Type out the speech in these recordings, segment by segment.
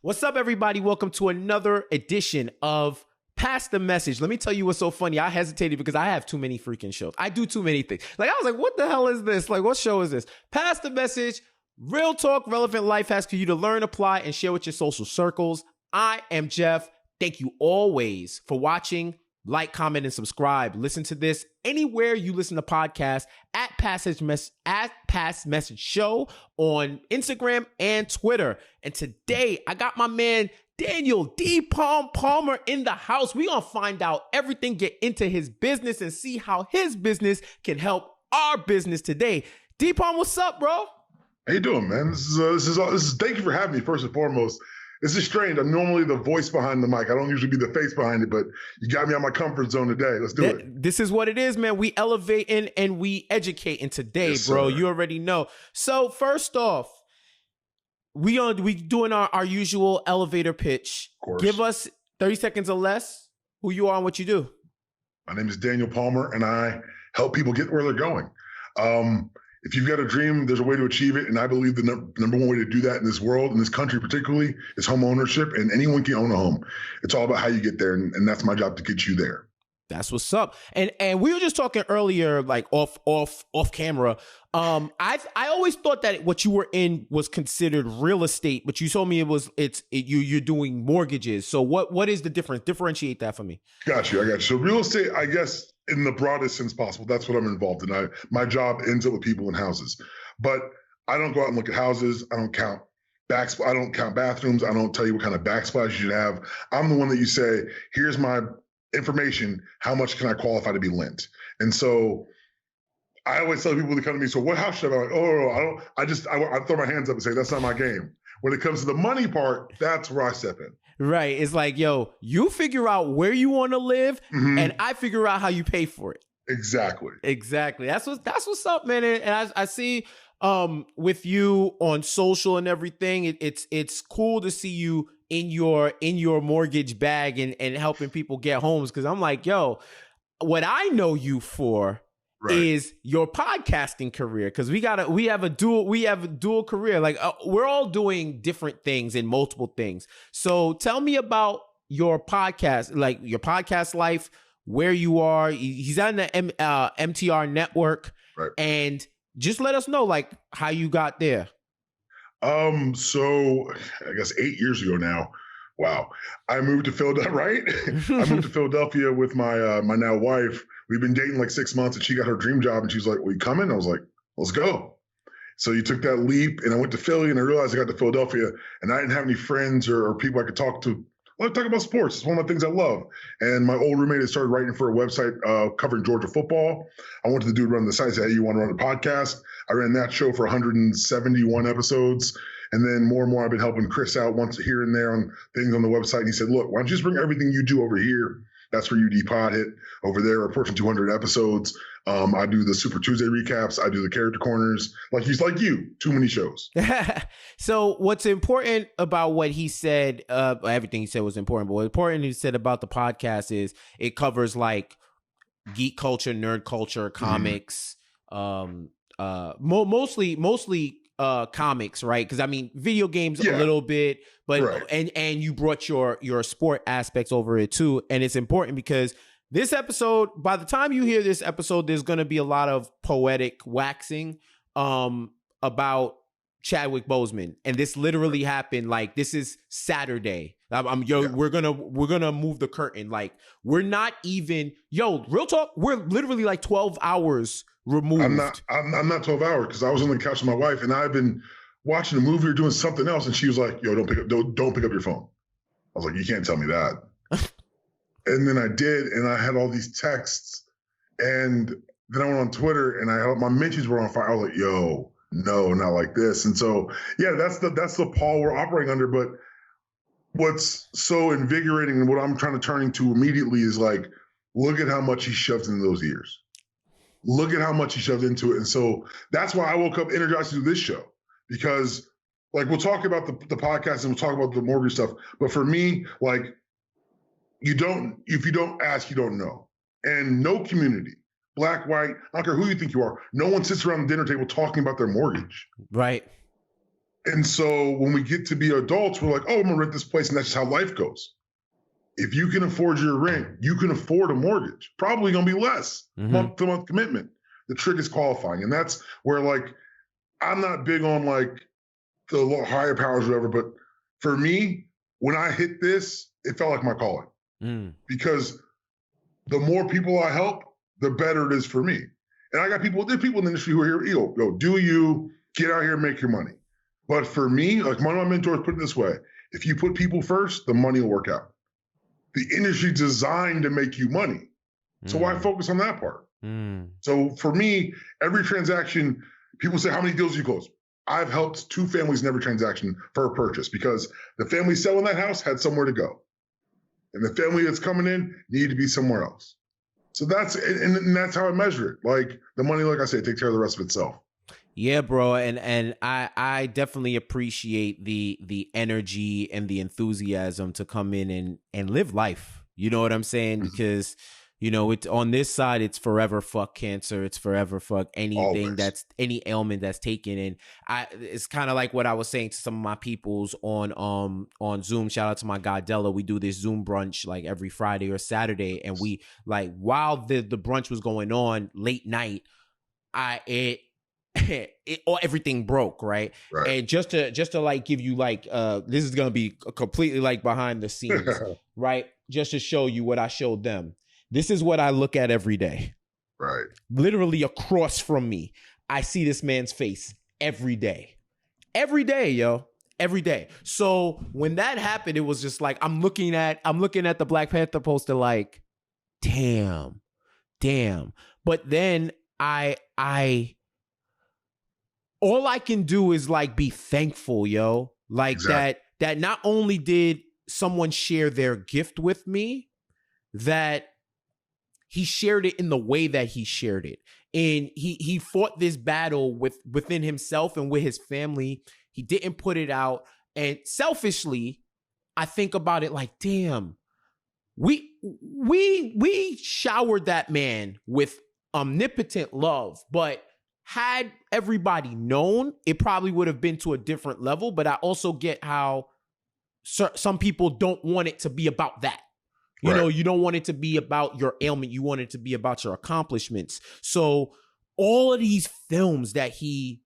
What's up, everybody? Welcome to another edition of Pass the Message. Let me tell you what's so funny. I hesitated because I have too many freaking shows. I do too many things. Like, I was like, what the hell is this? Like, what show is this? Pass the Message. Real talk, relevant life hacks for you to learn, apply, and share with your social circles. I am Jeff. Thank you always for watching. Like, comment, and subscribe. Listen to this anywhere you listen to podcasts at Pass Message Show on Instagram and Twitter. And today I got my man Daniel DPalm Palmer in the house. We gonna find out everything, get into his business, and see how his business can help our business today. DPalm, what's up, bro? How you doing, man? This is. Thank you for having me. First and foremost. This is strange. I'm normally the voice behind the mic. I don't usually be the face behind it, but you got me out my comfort zone today. Let's do it. This is what it is, man. We elevating and we educating today, yes, bro. Sir. You already know. So first off, we doing our usual elevator pitch. Of course. Give us 30 seconds or less who you are and what you do. My name is Daniel Palmer, and I help people get where they're going. If you've got a dream, there's a way to achieve it. And I believe the number one way to do that in this world, in this country particularly, is home ownership. And anyone can own a home. It's all about how you get there. And that's my job, to get you there. That's what's up. And we were just talking earlier, like off camera. I always thought that what you were in was considered real estate, but you told me you're doing mortgages. So what is the difference? Differentiate that for me. Got you. So real estate, I guess, in the broadest sense possible, that's what I'm involved in. My job ends up with people in houses, but I don't go out and look at houses. I don't count bathrooms. I don't tell you what kind of backsplash you should have. I'm the one that you say, here's my information. How much can I qualify to be lent? And so I always tell people to come to me, so what house should I buy? I throw my hands up and say, that's not my game. When it comes to the money part, that's where I step in. Right. It's like, yo, you figure out where you want to live, and I figure out how you pay for it. Exactly. That's what's up, man. And I see with you on social and everything, it's cool to see you in your mortgage bag and helping people get homes. Cause I'm like, yo, what I know you for is your podcasting career. Cause we have a dual career. Like we're all doing different things and multiple things. So tell me about your podcast, like your podcast life, where you are. He's on the MTR Network, and just let us know like how you got there. So I guess 8 years ago now. Wow. I moved to Philadelphia, right? I moved to Philadelphia with my my now wife. We've been dating like 6 months, and she got her dream job, and she's like, "Well, you coming?" I was like, "Let's go." So you took that leap, and I went to Philly, and I realized I got to Philadelphia, and I didn't have any friends or people I could talk to. Well, I talk about sports. It's one of the things I love. And my old roommate had started writing for a website covering Georgia football. I wanted the dude run the site. Said, "Hey, you want to run a podcast?" I ran that show for 171 episodes. And then more and more, I've been helping Chris out once here and there on things on the website. And he said, "Look, why don't you just bring everything you do over here? That's where UD Pod hit. Over there, approaching 200 episodes. I do the Super Tuesday recaps. I do the character corners. Like you, too many shows." So what's important about what he said, everything he said was important, but what's important he said about the podcast is it covers like geek culture, nerd culture, comics, mostly comics, right? Because I mean, video games a little bit, but and you brought your sport aspects over it too, and it's important because this episode, by the time you hear this episode, there's going to be a lot of poetic waxing about Chadwick Boseman, and this literally happened. Like this is Saturday. We're gonna move the curtain. Like we're not even real talk. We're literally like 12 hours removed. I'm not 12 hours because I was on the couch with my wife and I've been watching a movie or doing something else, and she was like, "Yo, don't pick up your phone." I was like, "You can't tell me that." And then I did, and I had all these texts, and then I went on Twitter, and my mentions were on fire. I was like, "Yo, no, not like this." And so, yeah, that's the Paul we're operating under. But what's so invigorating and what I'm trying to turn into immediately is like, look at how much he shoved into those years. Look at how much he shoved into it. And so that's why I woke up energized to do this show, because like we'll talk about the podcast and we'll talk about the mortgage stuff. But for me, like if you don't ask, you don't know. And no community, black, white, I don't care who you think you are, no one sits around the dinner table talking about their mortgage. Right. And so when we get to be adults, we're like, oh, I'm gonna rent this place, and that's just how life goes. If you can afford your rent, you can afford a mortgage. Probably gonna be less month-to-month commitment. The trick is qualifying, and that's where, like, I'm not big on like the higher powers or whatever, but for me, when I hit this, it felt like my calling because the more people I help, the better it is for me. And I got people, there's people in the industry who are here, yo, do you get out here and make your money? But for me, like one of my mentors put it this way, if you put people first, the money will work out. The industry designed to make you money. So why focus on that part? So for me, every transaction, people say, how many deals do you close? I've helped 2 families in every transaction for a purchase because the family selling that house had somewhere to go. And the family that's coming in needed to be somewhere else. So that's, and that's how I measure it. Like the money, like I say, takes care of the rest of itself. Yeah, bro. And I definitely appreciate the energy and the enthusiasm to come in and live life. You know what I'm saying? Because, you know, it's on this side, it's forever fuck cancer. It's forever fuck anything that's any ailment that's taken. And it's kind of like what I was saying to some of my peoples on Zoom. Shout out to my guy Della. We do this Zoom brunch like every Friday or Saturday. And we like, while the brunch was going on late night, everything broke, right? And just to like give you like this is gonna be completely like behind the scenes, right? Just to show you what I showed them. This is what I look at every day. Right. Literally across from me, I see this man's face every day. Every day, yo. Every day. So when that happened, it was just like I'm looking at the Black Panther poster like, damn. But then all I can do is like be thankful, yo. Like that not only did someone share their gift with me, that he shared it in the way that he shared it. And he fought this battle within himself and with his family. He didn't put it out. And selfishly, I think about it like, damn, we showered that man with omnipotent love, but had everybody known, it probably would have been to a different level. But I also get how some people don't want it to be about that. You know, you don't want it to be about your ailment. You want it to be about your accomplishments. So all of these films that he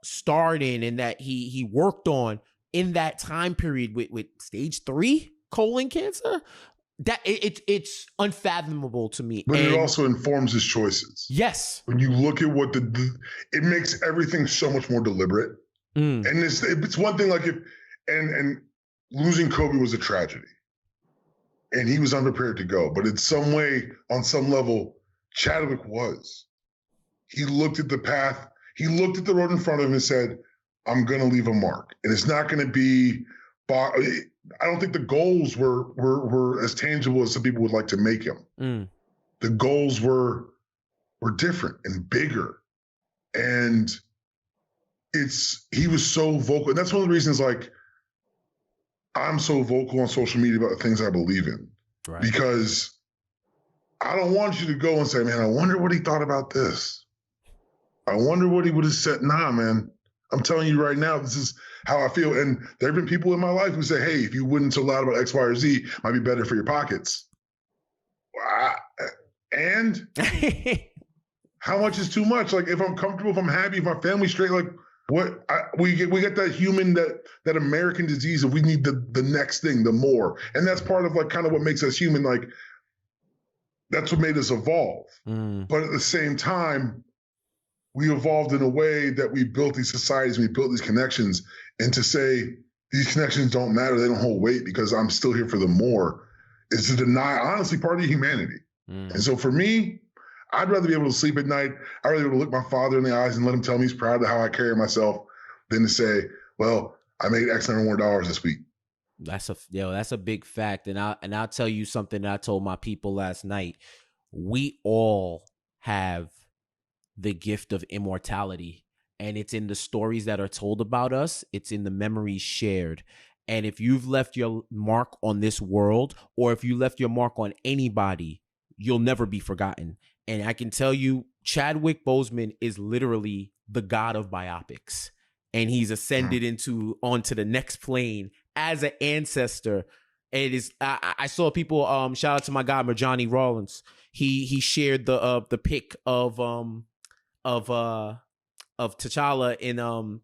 starred in and that he worked on in that time period with stage 3 colon cancer, that it's unfathomable to me. But it also informs his choices. Yes. When you look at what it makes everything so much more deliberate. And it's one thing like and losing Kobe was a tragedy. And he was unprepared to go. But in some way, on some level, Chadwick was. He looked at the path. He looked at the road in front of him and said, I'm going to leave a mark. And it's not going to be, I don't think the goals were as tangible as some people would like to make them. The goals were different and bigger. And he was so vocal. And that's one of the reasons, like, I'm so vocal on social media about the things I believe in. Right. Because I don't want you to go and say, man, I wonder what he thought about this. I wonder what he would have said. Nah, man, I'm telling you right now, this is how I feel. And there have been people in my life who say, hey, if you wouldn't so loud about X, Y, or Z, it might be better for your pockets. And how much is too much? Like, if I'm comfortable, if I'm happy, if my family's straight, like, we get that human, that American disease of we need the next thing, the more. And that's part of like kind of what makes us human. Like that's what made us evolve. But at the same time, we evolved in a way that we built these societies, we built these connections, and to say these connections don't matter, they don't hold weight because I'm still here for the more, is to deny honestly part of humanity. And so for me, I'd rather be able to sleep at night. I'd rather be able to look my father in the eyes and let him tell me he's proud of how I carry myself than to say, well, I made X number more dollars this week. That's a big fact. And I'll tell you something that I told my people last night. We all have the gift of immortality, and it's in the stories that are told about us. It's in the memories shared. And if you've left your mark on this world, or if you left your mark on anybody, you'll never be forgotten. And I can tell you, Chadwick Boseman is literally the god of biopics. and he's ascended onto the next plane as an ancestor. It is. I saw people. Shout out to my guy Marjani Rollins. He shared the pic of T'Challa in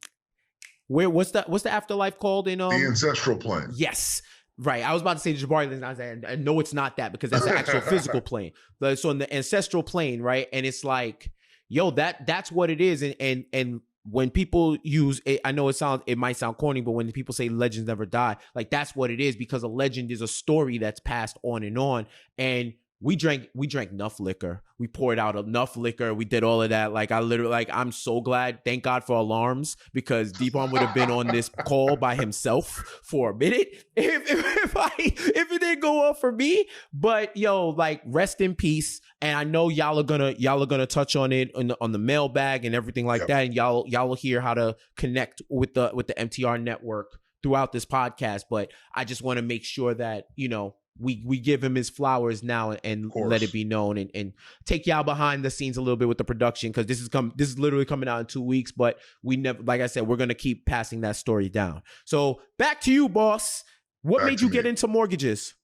what's the afterlife called in the ancestral plane. Yes. Right. I was about to say Jabari, and I said, no, it's not that, because that's the actual physical plane. So in the ancestral plane, right? And it's like, yo, that's what it is. And when people use it, I know it might sound corny, but when people say legends never die, like that's what it is, because a legend is a story that's passed on. And we drank enough liquor. We poured out enough liquor. We did all of that. Like I'm so glad. Thank God for alarms, because DPalm would have been on this call by himself for a minute if it didn't go off for me. But yo, like, rest in peace. And I know y'all are gonna touch on it on the mailbag and everything like that. And y'all will hear how to connect with the MTR network throughout this podcast. But I just want to make sure that, you know, we give him his flowers now and let it be known, and take y'all behind the scenes a little bit with the production, because this is literally coming out in 2 weeks, but we never, like I said, we're gonna keep passing that story down. So back to you, boss. What made you get into mortgages?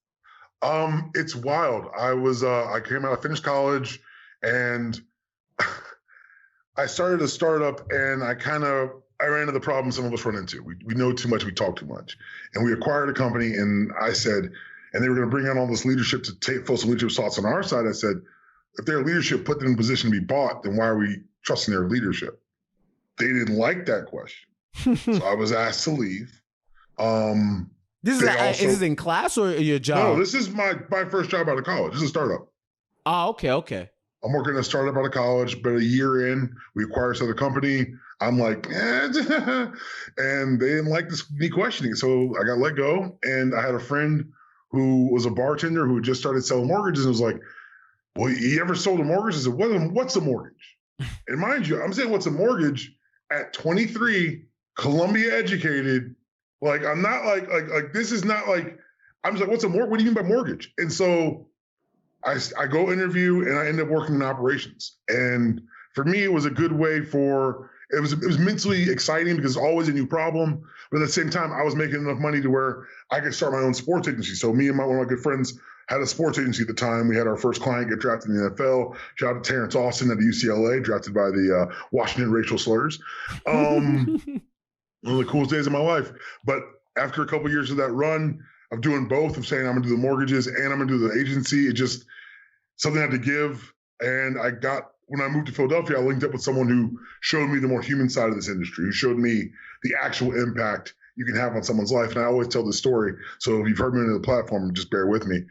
It's wild. I finished college, and I started a startup, and I ran into the problem some of us run into. We know too much, we talk too much, and we acquired a company, and I said, and they were going to bring on all this leadership to take full leadership thoughts on our side. I said, if their leadership put them in a position to be bought, then why are we trusting their leadership? They didn't like that question. So I was asked to leave. Is this in class or your job? No, this is my first job out of college. This is a startup. Oh, okay. I'm working at a startup out of college, but a year in, we acquired this other company. I'm like, and they didn't like me questioning. So I got let go, and I had a friend who was a bartender who had just started selling mortgages, and was like, well, you ever sold a mortgage? I said, what's a mortgage? And mind you, I'm saying, what's a mortgage at 23, Columbia educated. Like, I'm not like this is not like, I'm just like, what's a mortgage? What do you mean by mortgage? And so I go interview, and I end up working in operations. And for me, it was a good way it was mentally exciting, because it's always a new problem. But at the same time, I was making enough money to where I could start my own sports agency. So me and one of my good friends had a sports agency at the time. We had our first client get drafted in the NFL. Shout out to Terrence Austin at the UCLA, drafted by the Washington Racial Slurs. One of the coolest days of my life. But after a couple of years of that run of doing both, of saying I'm going to do the mortgages and I'm going to do the agency, it just, something I had to give. And when I moved to Philadelphia, I linked up with someone who showed me the more human side of this industry, who showed me the actual impact you can have on someone's life. And I always tell this story. So if you've heard me on the platform, just bear with me.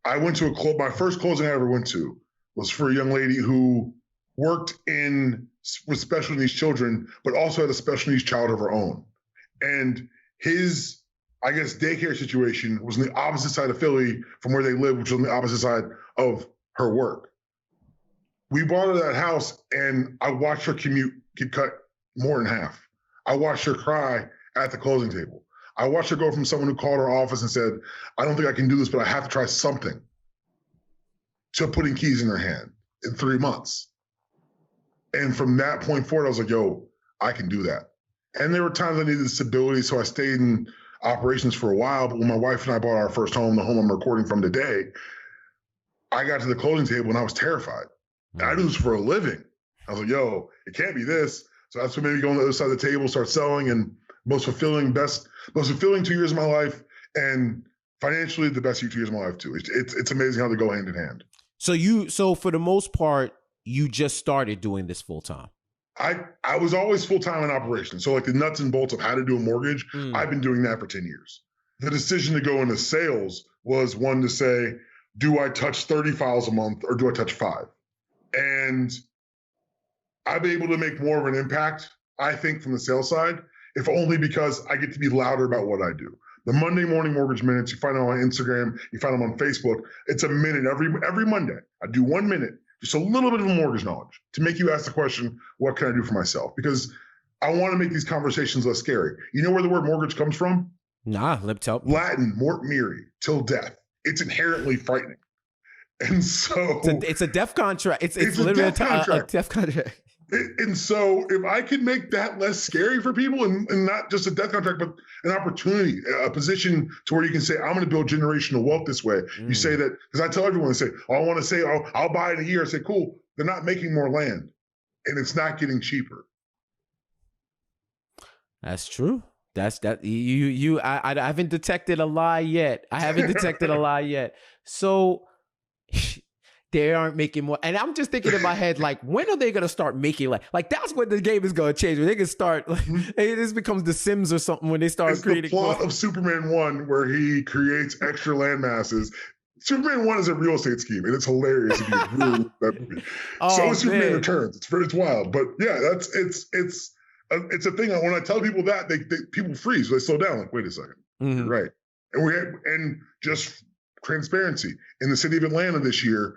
I went to my first closing I ever went to was for a young lady who worked with special needs children, but also had a special needs child of her own. And his, I guess, daycare situation was on the opposite side of Philly from where they lived, which was on the opposite side of her work. We bought her that house, and I watched her commute get cut more than half. I watched her cry at the closing table. I watched her go from someone who called her office and said, I don't think I can do this, but I have to try something, to putting keys in her hand in 3 months. And from that point forward, I was like, yo, I can do that. And there were times I needed stability, so I stayed in operations for a while. But when my wife and I bought our first home, the home I'm recording from today, I got to the closing table and I was terrified. And I do this for a living. I was like, yo, it can't be this. So that's when maybe go on the other side of the table, start selling, and most fulfilling 2 years of my life, and financially the best 2 years of my life too. It's amazing how they go hand in hand. So for the most part, you just started doing this full time. I was always full time in operations. So like the nuts and bolts of how to do a mortgage, I've been doing that for 10 years. The decision to go into sales was one to say, do I touch 30 files a month or do I touch 5? And I've been able to make more of an impact, I think, from the sales side, if only because I get to be louder about what I do. The Monday morning mortgage minutes, you find them on Instagram, you find them on Facebook. It's a minute every Monday. I do 1 minute, just a little bit of mortgage knowledge to make you ask the question, what can I do for myself? Because I want to make these conversations less scary. You know where the word mortgage comes from? Nah, let me tell. Latin, mort miri, till death. It's inherently frightening. And so it's a death contract. It's literally a death contract. And so if I can make that less scary for people and not just a death contract, but an opportunity, a position to where you can say, I'm going to build generational wealth this way. You say that, because I tell everyone, I say, oh, I want to say, oh, I'll buy it in a year. I say, cool. They're not making more land and it's not getting cheaper. That's true. I haven't detected a lie yet. So they aren't making more. And I'm just thinking in my head, like, when are they going to start making like that's when the game is going to change. When they can start, like, this becomes The Sims or something when they start creating. The plot of Superman 1 where he creates extra land masses. Superman 1 is a real estate scheme, and it's hilarious if you really that movie. So is Superman Returns. It's wild. But yeah, it's a thing. When I tell people that, they people freeze. They slow down. Like, wait a second. You're right. And just transparency in the city of Atlanta this year.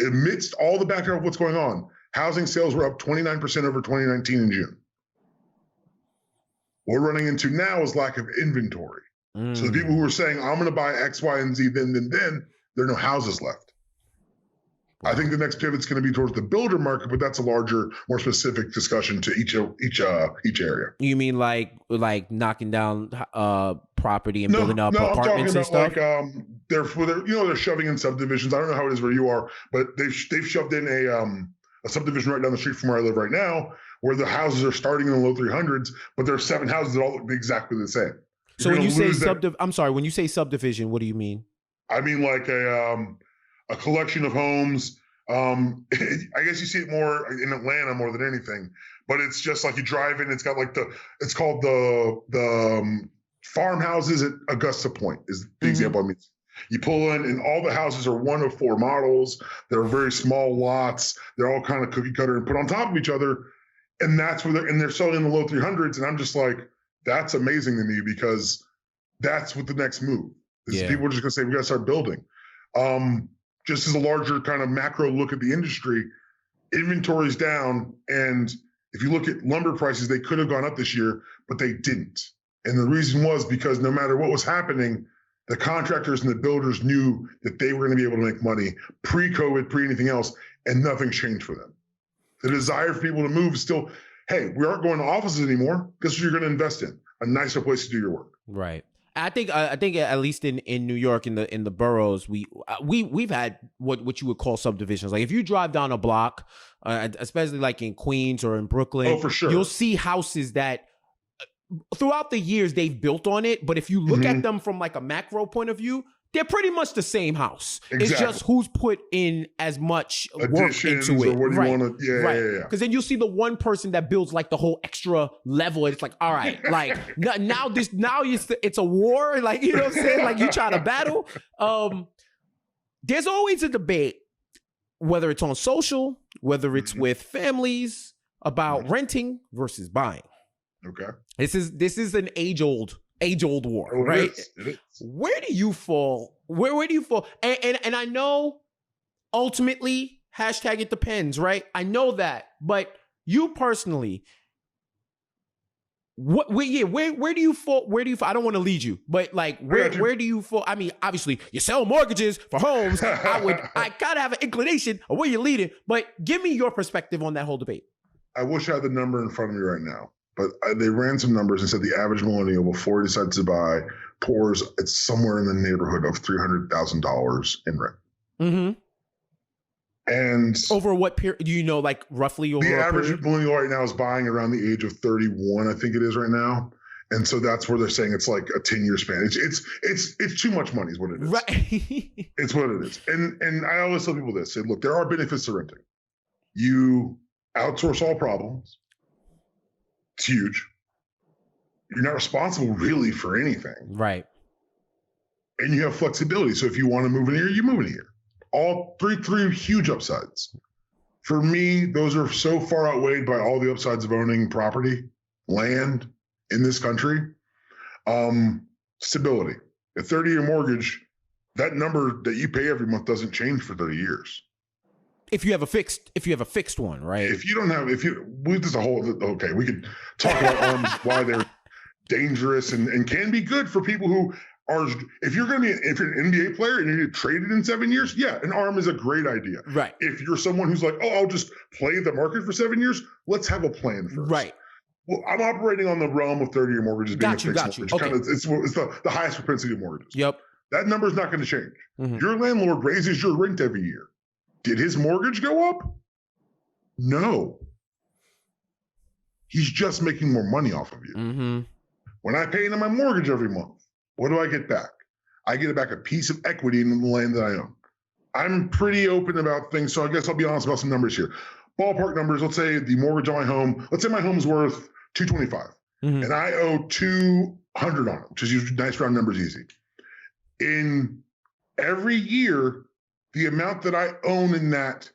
Amidst all the background of what's going on, housing sales were up 29% over 2019 in June. What we're running into now is lack of inventory. So the people who are saying, I'm going to buy X, Y, and Z, then there are no houses left. I think the next pivot's going to be towards the builder market, but that's a larger, more specific discussion to each area. You mean like knocking down property and building up apartments and stuff? Like they're shoving in subdivisions. I don't know how it is where you are, but they've shoved in a subdivision right down the street from where I live right now, where the houses are starting in the low 300s, but there are 7 houses that all look exactly the same. So when you say when you say subdivision, what do you mean? I mean like a collection of homes. I guess you see it more in Atlanta more than anything, but it's just like you drive in, it's got like it's called the farmhouses at Augusta Point is the example I mean. You pull in and all the houses are 1 of 4 models. They're very small lots. They're all kind of cookie cutter and put on top of each other. And that's where they're selling in the low 300s. And I'm just like, that's amazing to me because that's what the next move is. People are just going to say, we got to start building. Just as a larger kind of macro look at the industry, inventory's down. And if you look at lumber prices, they could have gone up this year, but they didn't. And the reason was because no matter what was happening, the contractors and the builders knew that they were going to be able to make money pre-COVID, pre-anything else, and nothing changed for them. The desire for people to move is still, hey, we aren't going to offices anymore. Guess what you're going to invest in? A nicer place to do your work. Right. I think at least in New York in the boroughs we've had what you would call subdivisions. Like if you drive down a block, especially like in Queens or in Brooklyn, for sure, you'll see houses that throughout the years they've built on it. But if you look at them from like a macro point of view, they're pretty much the same house. Exactly. It's just who's put in as much work into it. Or what do you want to, right. Because then you'll see the one person that builds like the whole extra level. And it's like, all right, like now it's a war. Like, you know what I'm saying? Like you try to battle. There's always a debate, whether it's on social, whether it's with families, about renting versus buying. Okay. This is an age-old war, right? It is. Where do you fall? Where do you fall? And I know ultimately, hashtag it depends, right? I know that, but you personally, where do you fall? Where do you fall? I don't want to lead you, but like where do you fall? I mean, obviously you sell mortgages for homes. I gotta have an inclination of where you're leading, but give me your perspective on that whole debate. I wish I had the number in front of me right now. But they ran some numbers and said the average millennial before he decides to buy pours it's somewhere in the neighborhood of $300,000 in rent. Mm-hmm. And over what period? Do you know, like roughly over the average millennial right now is buying around the age of 31, I think it is right now. And so that's where they're saying it's like a 10-year span. It's too much money is what it is. Right. It's what it is. And I always tell people this: say, look, there are benefits to renting. You outsource all problems. It's huge. You're not responsible really for anything. Right. And you have flexibility. So if you want to move in here, you move in here. All three huge upsides. For me, those are so far outweighed by all the upsides of owning property, land in this country. Stability. A 30-year mortgage, that number that you pay every month doesn't change for 30 years. If you have a fixed one, right? We could talk about why they're dangerous and can be good for people who if you're an NBA player and you get traded in 7 years, yeah, an arm is a great idea. Right. If you're someone who's like, oh, I'll just play the market for 7 years, let's have a plan first. Right. Well, I'm operating on the realm of 30-year mortgages being a fixed mortgage. Okay. It's the highest propensity of mortgages. Yep. That number is not going to change. Your landlord raises your rent every year. Did his mortgage go up? No. He's just making more money off of you. When I pay into my mortgage every month, what do I get back? I get back a piece of equity in the land that I own. I'm pretty open about things, so I guess I'll be honest about some numbers here. Ballpark numbers, let's say the mortgage on my home, let's say my home is worth $225, and I owe $200 on it, which is usually nice round numbers, easy. In every year, the amount that I own in that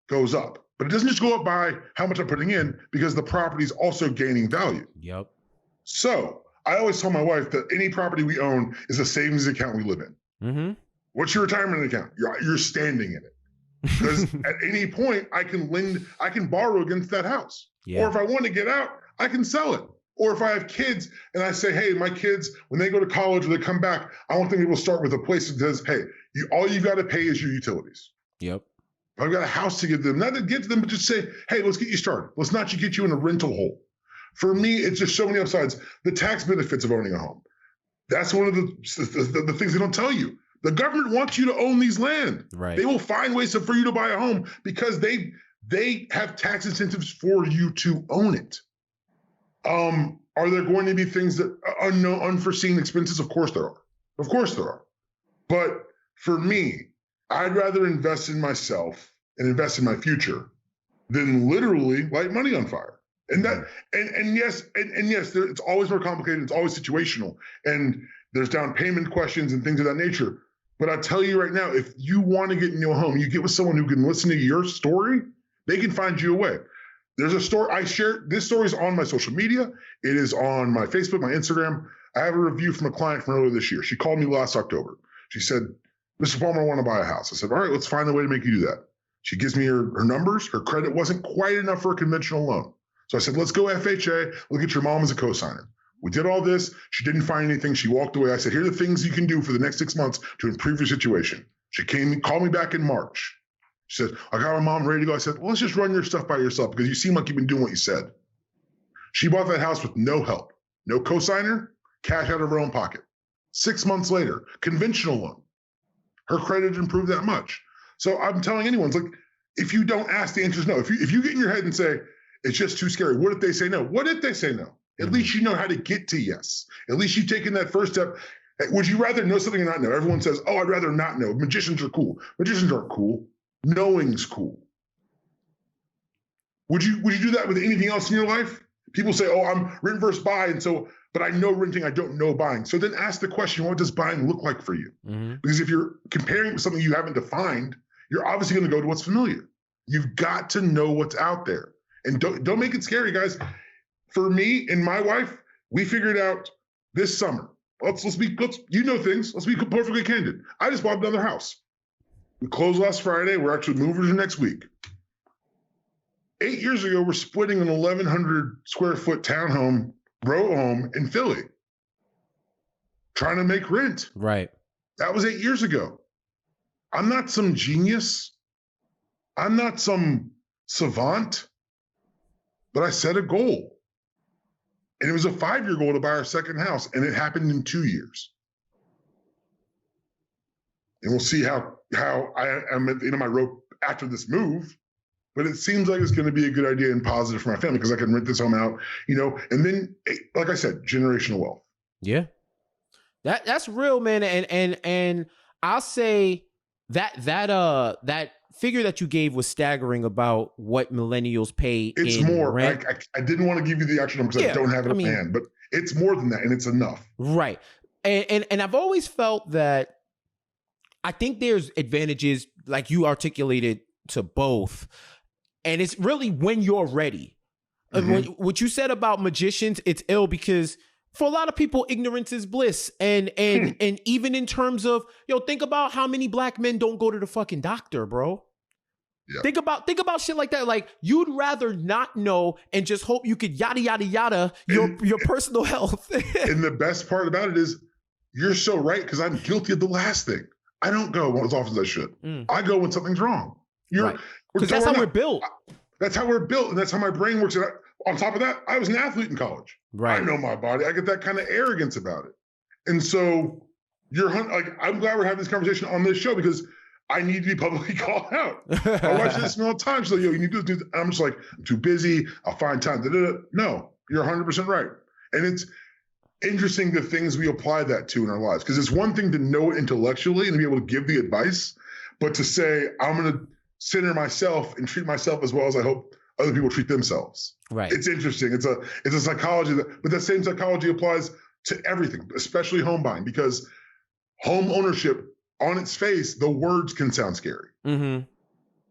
goes up. But it doesn't just go up by how much I'm putting in, because the property is also gaining value. Yep. So I always tell my wife that any property we own is a savings account we live in. What's your retirement account? You're standing in it. Because at any point I can borrow against that house. Or if I want to get out, I can sell it. Or if I have kids and I say, hey, my kids, when they go to college or they come back, I want them to be able to start with a place that says, hey, all you got to pay is your utilities. Yep. I've got a house to give them, not to give to them, but just say, hey, let's get you started. Let's not get you in a rental hole. For me, it's just so many upsides. The tax benefits of owning a home. That's one of the things they don't tell you. The government wants you to own these land. Right. They will find ways for you to buy a home because they have tax incentives for you to own it. Are there going to be things that unforeseen expenses? Of course there are. Of course there are. But for me, I'd rather invest in myself and invest in my future than literally light money on fire. And that, and yes, it's always more complicated. It's always situational, and there's down payment questions and things of that nature. But I tell you right now, if you want to get into a home, you get with someone who can listen to your story, they can find you a way. There's a story I shared. This story is on my social media. It is on my Facebook, my Instagram. I have a review from a client from earlier this year. She called me last October. She said, Mr. Palmer, I want to buy a house. I said, all right, let's find a way to make you do that. She gives me her numbers. Her credit wasn't quite enough for a conventional loan. So I said, let's go FHA. We'll get your mom as a cosigner. We did all this. She didn't find anything. She walked away. I said, here are the things you can do for the next 6 months to improve your situation. She called me back in March. She said, I got my mom ready to go. I said, well, let's just run your stuff by yourself because you seem like you've been doing what you said. She bought that house with no help, no cosigner, cash out of her own pocket. 6 months later, conventional loan. Her credit improved that much. So I'm telling anyone, it's like, if you don't ask, the answer is no. If you get in your head and say, it's just too scary. What if they say no? What if they say no? At least you know how to get to yes. At least you've taken that first step. Would you rather know something or not know? Everyone says, oh, I'd rather not know. Magicians are cool. Magicians aren't cool. Knowing's cool. Would you do that with anything else in your life? People say, oh, I'm rent versus buy, but I know renting, I don't know buying. So then ask the question, what does buying look like for you? Because if you're comparing with something you haven't defined, you're obviously going to go to what's familiar. You've got to know what's out there. And don't make it scary, guys. For me and my wife, we figured out this summer. Let's you know things. Let's be perfectly candid. I just bought another house. We closed last Friday. We're actually moving next week. 8 years ago, we're splitting an 1,100 square foot townhome, row home in Philly, trying to make rent. Right. That was 8 years ago. I'm not some genius. I'm not some savant. But I set a goal. And it was a 5-year goal to buy our second house. And it happened in 2 years. And we'll see how I am at the end of my rope after this move. But it seems like it's going to be a good idea and positive for my family because I can rent this home out, and then, like I said, generational wealth. Yeah. That's real, man. And I'll say that figure that you gave was staggering about what millennials pay. It's in more. Rent. I didn't want to give you the actual number because I don't have it at hand, but it's more than that, and it's enough. Right. And I've always felt that I think there's advantages, like you articulated, to both. And it's really when you're ready. What you said about magicians, it's ill because for a lot of people, ignorance is bliss. And even in terms of, think about how many black men don't go to the fucking doctor, bro. Yeah. Think about shit like that. Like, you'd rather not know and just hope you could yada, yada, yada your personal health. And the best part about it is you're so right, because I'm guilty of the last thing. I don't go as often as I should. I go when something's wrong. Because that's how we're built. That's how we're built, and that's how my brain works. And on top of that, I was an athlete in college. Right. I know my body. I get that kind of arrogance about it. And so I'm glad we're having this conversation on this show, because I need to be publicly called out. I watch this all the time. She's like, yo, you need to do this. I'm just like, I'm too busy. I'll find time. No, you're 100% right. And it's interesting the things we apply that to in our lives. Because it's one thing to know it intellectually and to be able to give the advice, but to say, I'm going to center myself and treat myself as well as I hope other people treat themselves. Right. It's interesting. It's a psychology but that same psychology applies to everything, especially home buying, because home ownership, on its face, the words can sound scary. Mm-hmm.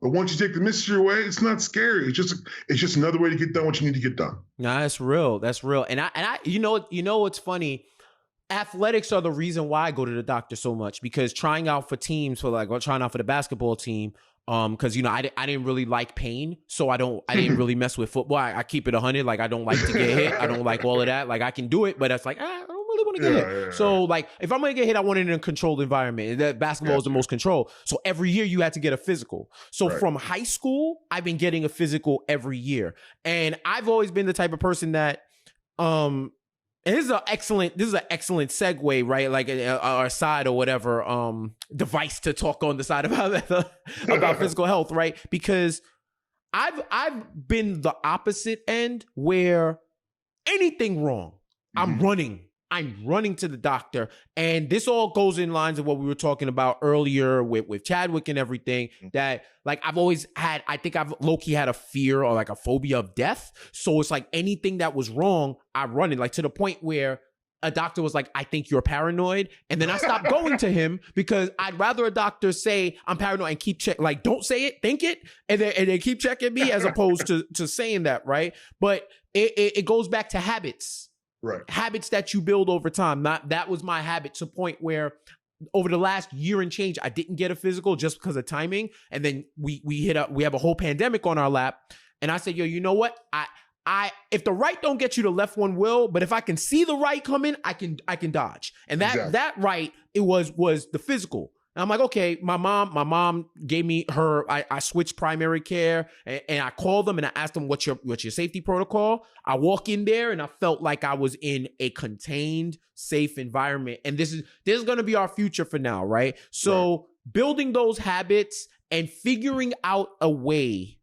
But once you take the mystery away, it's not scary. It's just another way to get done what you need to get done. No, that's real. That's real. And I you know what's funny? Athletics are the reason why I go to the doctor so much, because trying out for teams trying out for the basketball team. Because I didn't really like pain, so I didn't really mess with football. I keep it 100. Like, I don't like to get hit. I don't like all of that. Like, I can do it, but it's like, I don't really want to get hit. Yeah. So like, if I'm gonna get hit, I want it in a controlled environment. That basketball is the most controlled. So every year you had to get a physical. So from high school, I've been getting a physical every year, and I've always been the type of person that and this is an excellent segue, right? Like our side or whatever device to talk on the side about physical health, right? Because I've been the opposite end, where anything wrong, I'm running to the doctor. And this all goes in lines of what we were talking about earlier with Chadwick and everything, that like I've always had, I think I've low-key had a fear or like a phobia of death. So it's like anything that was wrong, I run it, like to the point where a doctor was like, I think you're paranoid. And then I stopped going to him, because I'd rather a doctor say I'm paranoid and keep like, don't say it, think it, and then keep checking me, as opposed to saying that, right? But it goes back to habits. Right. Habits that you build over time. That was my habit, to a point where over the last year and change, I didn't get a physical just because of timing. And then we have a whole pandemic on our lap. And I said, yo, you know what? If the right don't get you, the left one will. But if I can see the right coming, I can dodge. And that right, it was the physical. And I'm like, okay, my mom gave me her, I switched primary care, and I called them and I asked them, what's your safety protocol? I walk in there and I felt like I was in a contained, safe environment. And this is going to be our future for now, right? So building those habits and figuring out a way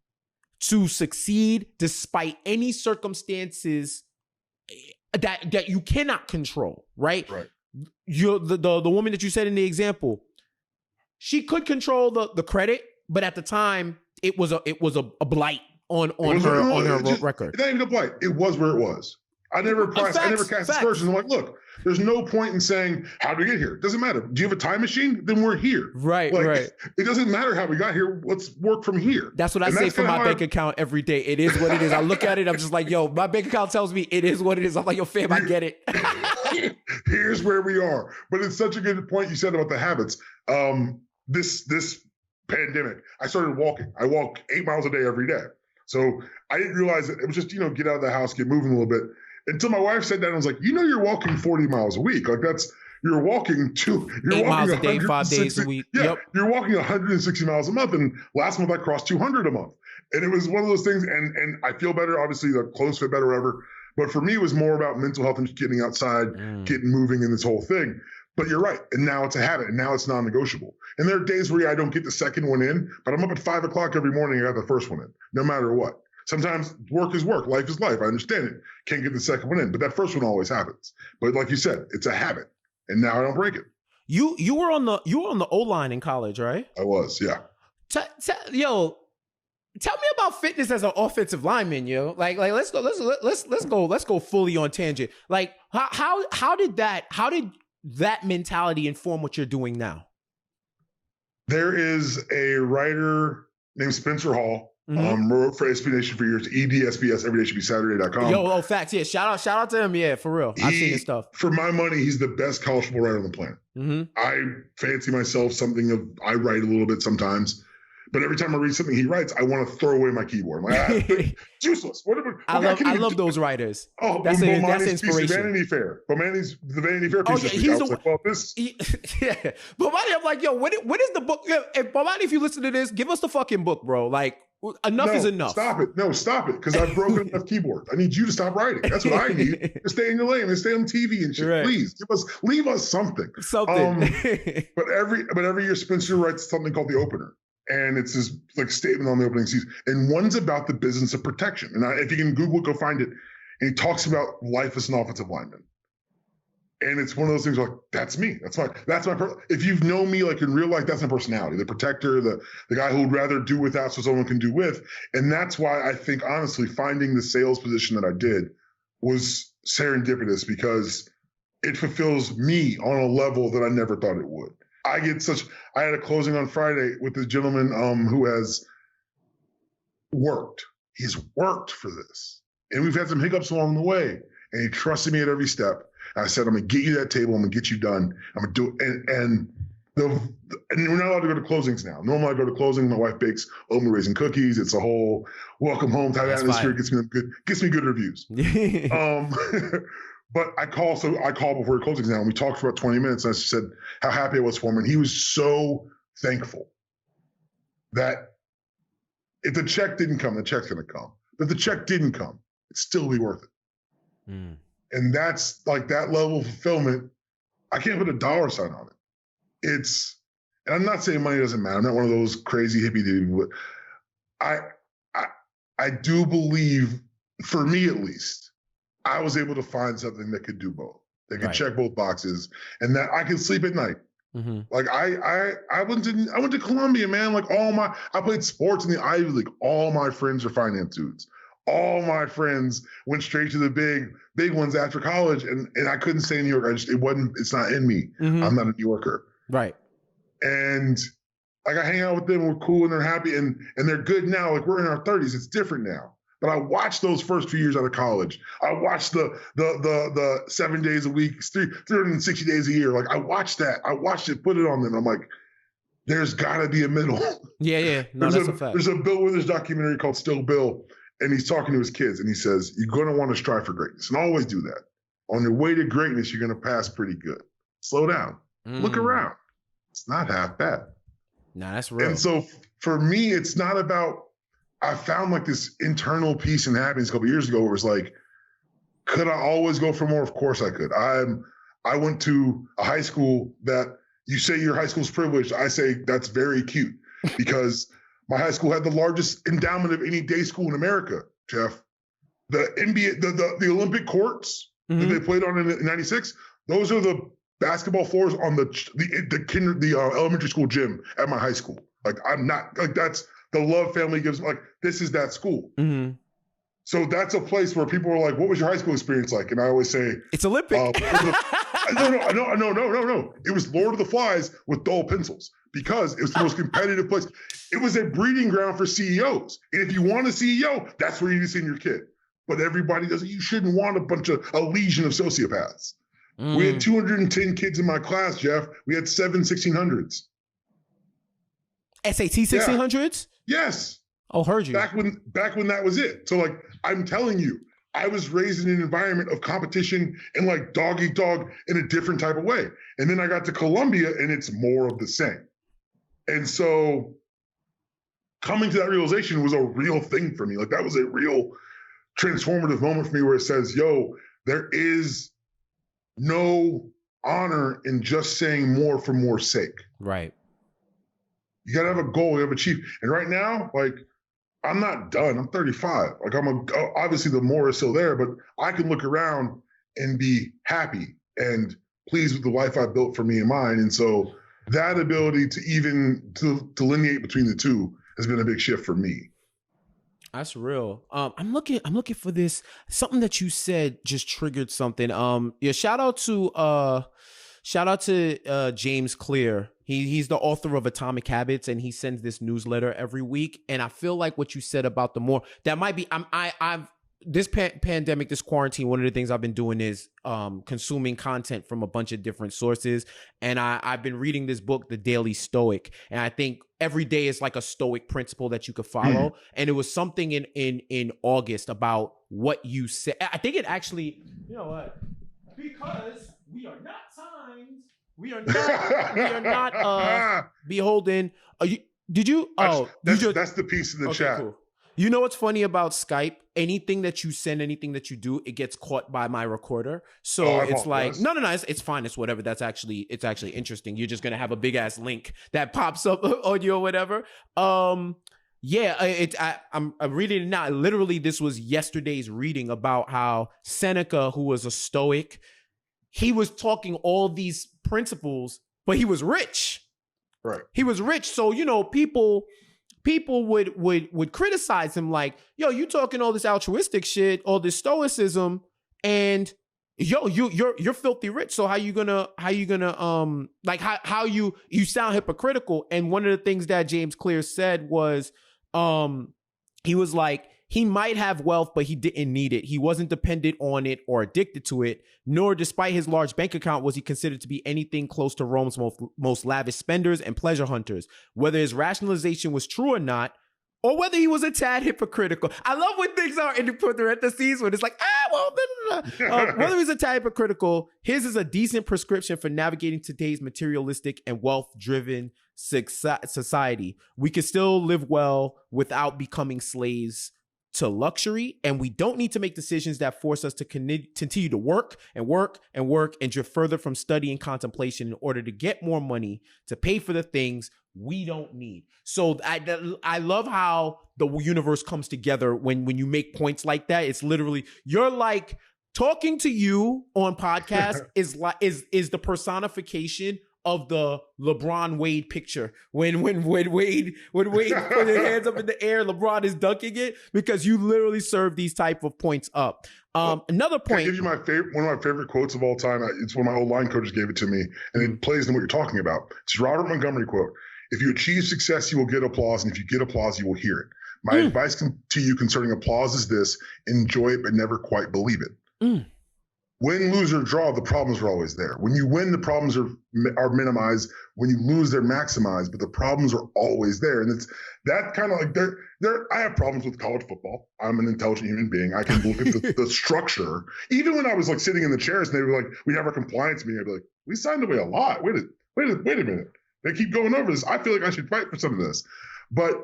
to succeed despite any circumstances that you cannot control, right? Right. You're the woman that you said in the example, she could control the credit, but at the time it was a blight on her record. It's not even a blight. It was where it was. I never cast aspersions. I'm like, look, there's no point in saying, how do we get here? It doesn't matter. Do you have a time machine? Then we're here. Right, like, right. It doesn't matter how we got here. Let's work from here. That's what I say for my bank account every day. It is what it is. I look at it. I'm just like, yo, my bank account tells me it is what it is. I'm like, yo, fam, I get it. Here's where we are. But it's such a good point you said about the habits. This pandemic, I started walking. I walk 8 miles a day every day. So I didn't realize that it was just, get out of the house, get moving a little bit. Until my wife said that, and I was like, you're walking 40 miles a week. Like you're walking 8 miles a day, 5 days a week. Yeah, You're walking 160 miles a month. And last month I crossed 200 a month. And it was one of those things. And I feel better. Obviously, the clothes fit better, whatever. But for me, it was more about mental health and just getting outside, getting moving in this whole thing. But you're right. And now it's a habit. And now it's non-negotiable. And there are days where I don't get the second one in, but I'm up at 5 o'clock every morning. I got the first one in, no matter what. Sometimes work is work. Life is life. I understand it. Can't get the second one in, but that first one always happens. But like you said, it's a habit. And now I don't break it. You were on the O-line in college, right? I was, yeah. Yo, tell me about fitness as an offensive lineman, yo. Like let's go fully on tangent. Like how did that mentality inform what you're doing now? There is a writer named Spencer Hall. Wrote for SB Nation for years. EDSBS everydayshouldbesaturday.com. Yo, facts. Yeah, shout out to him. Yeah, for real. I've seen his stuff. For my money, he's the best college football writer on the planet. I fancy myself I write a little bit sometimes, But every time I read something he writes, I want to throw away my keyboard. I'm like, it's useless. I love those writers. Oh, that's Bomani's inspiration. Piece of Vanity Fair. Bomani's the Vanity Fair piece. Oh, yeah, I was like, well, this. Yeah, Bomani, I'm like, yo, when is the book? If Bomani, if you listen to this, give us the fucking book, bro. Like, enough is enough. Stop it. No, stop it. Because I've broken enough keyboards. I need you to stop writing. That's what I need. To stay in your lane and stay on TV and shit. Right. Please leave us something. But every year Spencer writes something called The Opener. And it's his like statement on the opening season. And one's about the business of protection. And if you can Google it, go find it. And he talks about life as an offensive lineman. And it's one of those things like, that's me. That's my if you've known me like in real life, that's my personality. The protector, the guy who would rather do without so someone can do with. And that's why I think, honestly, finding the sales position that I did was serendipitous because it fulfills me on a level that I never thought it would. I had a closing on Friday with this gentleman who has worked. He's worked for this. And we've had some hiccups along the way. And he trusted me at every step. I said, I'm going to get you that table. I'm going to get you done. I'm going to do it. And we're not allowed to go to closings now. Normally I go to closing. My wife bakes oatmeal raisin cookies. It's a whole welcome home type atmosphere. Gets me good reviews. But I call before closings now, and we talked for about 20 minutes. And I said how happy I was for him, and he was so thankful that if the check didn't come, the check's going to come. But if the check didn't come, it'd still be worth it. Mm. And that's like that level of fulfillment. I can't put a dollar sign on it. And I'm not saying money doesn't matter. I'm not one of those crazy hippie dudes, but I do believe, for me at least, I was able to find something that could do both, that could check both boxes, and that I could sleep at night. Mm-hmm. Like I went to Columbia, man. Like I played sports in the Ivy League. All my friends are finance dudes. All my friends went straight to the big ones after college, and I couldn't stay in New York. It's not in me. Mm-hmm. I'm not a New Yorker. Right. And like I hang out with them, we're cool and they're happy and they're good now. Like we're in our 30s. It's different now. But I watched those first few years out of college. I watched the 7 days a week, 360 days a year. Like I watched that. I watched it, put it on them. I'm like, there's gotta be a middle. Yeah. No, that's a fact. There's a Bill Withers documentary called Still Bill, and he's talking to his kids and he says, you're gonna want to strive for greatness. And always do that. On your way to greatness, you're gonna pass pretty good. Slow down. Look around. It's not half bad. Nah, that's real. And so for me, it's not about, I found like this internal peace and happiness a couple of years ago where it's like, could I always go for more? Of course I could. I went to a high school that you say your high school's privileged. I say that's very cute because my high school had the largest endowment of any day school in America, Jeff. The NBA, the Olympic courts that they played on in '96, those are the basketball floors on the elementary school gym at my high school. Like I'm not like that's the love family gives, like this is that school. Mm-hmm. So that's a place where people are like, what was your high school experience like? And I always say, it's Olympic. No. It was Lord of the Flies with dull pencils because it was the most competitive place. It was a breeding ground for CEOs. And if you want a CEO, that's where you need to send your kid. But everybody doesn't. You shouldn't want a legion of sociopaths. We had 210 kids in my class, Jeff. We had 7 1600s. SAT 1600s? Yes. Oh, heard you. Back when that was it. So like, I'm telling you, I was raised in an environment of competition and like dog eat dog in a different type of way. And then I got to Columbia and it's more of the same. And so coming to that realization was a real thing for me. Like that was a real transformative moment for me where it says, yo, there is no honor in just saying more for more's sake. Right. You got to have a goal, you have to achieve. And right now, like, I'm not done. I'm 35. Like obviously the more is still there, but I can look around and be happy and pleased with the life I built for me and mine. And so that ability to even to delineate between the two has been a big shift for me. That's real. I'm looking for this. Something that you said just triggered something. Yeah, shout out to James Clear. He's the author of Atomic Habits, and he sends this newsletter every week. And I feel like what you said about the more that might be. I've this pandemic, this quarantine. One of the things I've been doing is consuming content from a bunch of different sources. And I've been reading this book, The Daily Stoic, and I think every day is like a stoic principle that you could follow. And it was something in August about what you said. I think it actually, you know what? Because we are not timed. We are not beholden. Did you? That's the piece in the chat. Cool. You know what's funny about Skype? Anything that you send, anything that you do, it gets caught by my recorder. So it's like, no, it's fine. It's whatever. It's actually interesting. You're just gonna have a big ass link that pops up on you or whatever. I'm reading it now. Literally, this was yesterday's reading about how Seneca, who was a Stoic, he was talking all these principles, but he was rich. Right. He was rich. So, you know, people would criticize him like, yo, you talking all this altruistic shit, all this stoicism, and yo, you're filthy rich. So how you gonna like how you sound hypocritical. And one of the things that James Clear said was he was like, he might have wealth, but he didn't need it. He wasn't dependent on it or addicted to it, nor despite his large bank account was he considered to be anything close to Rome's most lavish spenders and pleasure hunters. Whether his rationalization was true or not, or whether he was a tad hypocritical. I love when things are in the parentheses when it's like, whether he's a tad hypocritical, his is a decent prescription for navigating today's materialistic and wealth-driven society. We can still live well without becoming slaves to luxury, and we don't need to make decisions that force us to continue to work and drift further from study and contemplation in order to get more money to pay for the things we don't need. So I love how the universe comes together when you make points like that. It's literally, you're like, talking to you on podcast is the personification of the LeBron Wade picture when Wade put his hands up in the air, LeBron is dunking it, because you literally serve these type of points up. Another point. Can I give you one of my favorite quotes of all time? It's when my old line coaches gave it to me, and it plays in what you're talking about. It's a Robert Montgomery quote. If you achieve success, you will get applause, and if you get applause, you will hear it. My advice to you concerning applause is this: enjoy it, but never quite believe it. Win, lose, or draw, the problems are always there. When you win, the problems are minimized. When you lose, they're maximized, but the problems are always there. And it's that kind of like, I have problems with college football. I'm an intelligent human being. I can look at the structure. Even when I was like sitting in the chairs and they were like, we have our compliance meeting, I'd be like, we signed away a lot. Wait a minute. They keep going over this. I feel like I should fight for some of this. But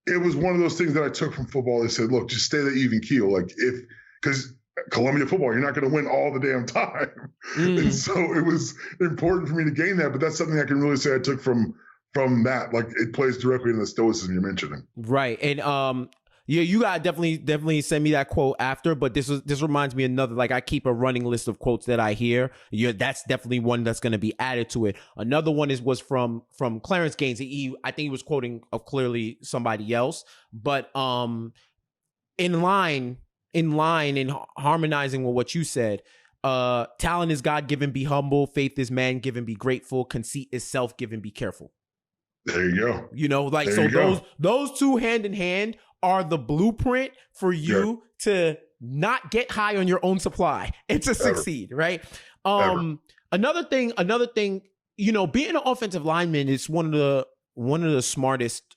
it was one of those things that I took from football. They said, look, just stay the even keel. Like because Columbia football, you're not going to win all the damn time. And so it was important for me to gain that. But that's something I can really say I took from that. Like, it plays directly into the stoicism you're mentioning. Right. And you got definitely send me that quote after. But this reminds me another, like, I keep a running list of quotes that I hear. That's definitely one that's going to be added to it. Another one was from Clarence Gaines. I think he was quoting clearly somebody else. But in line and harmonizing with what you said, talent is God-given, be humble. Faith is man-given, be grateful. Conceit is self-given, be careful. There you go. You know, like, so those two hand in hand are the blueprint for you to not get high on your own supply and to succeed, right? Another thing, you know, being an offensive lineman is one of the smartest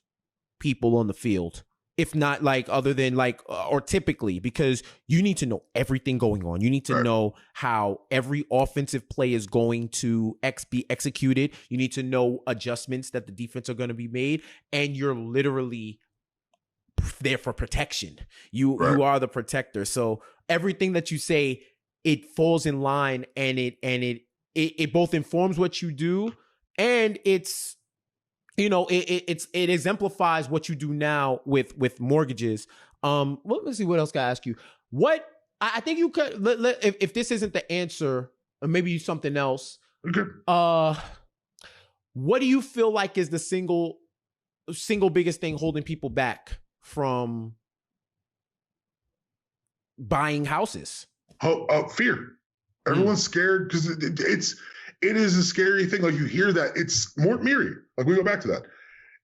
people on the field. If not, like, other than like, or typically, because you need to know everything going on. You need to know how every offensive play is going to be executed. You need to know adjustments that the defense are going to be made. And you're literally there for protection. You are the protector. So everything that you say, it falls in line, and it both informs what you do, and it's, you know, it exemplifies what you do now with mortgages. Let's see what else can I ask you. What I think you could, if this isn't the answer, or maybe something else. Okay. What do you feel like is the single biggest thing holding people back from buying houses? Fear. Everyone's scared because it is a scary thing. Like, you hear that, it's more myriad. Like, we go back to that.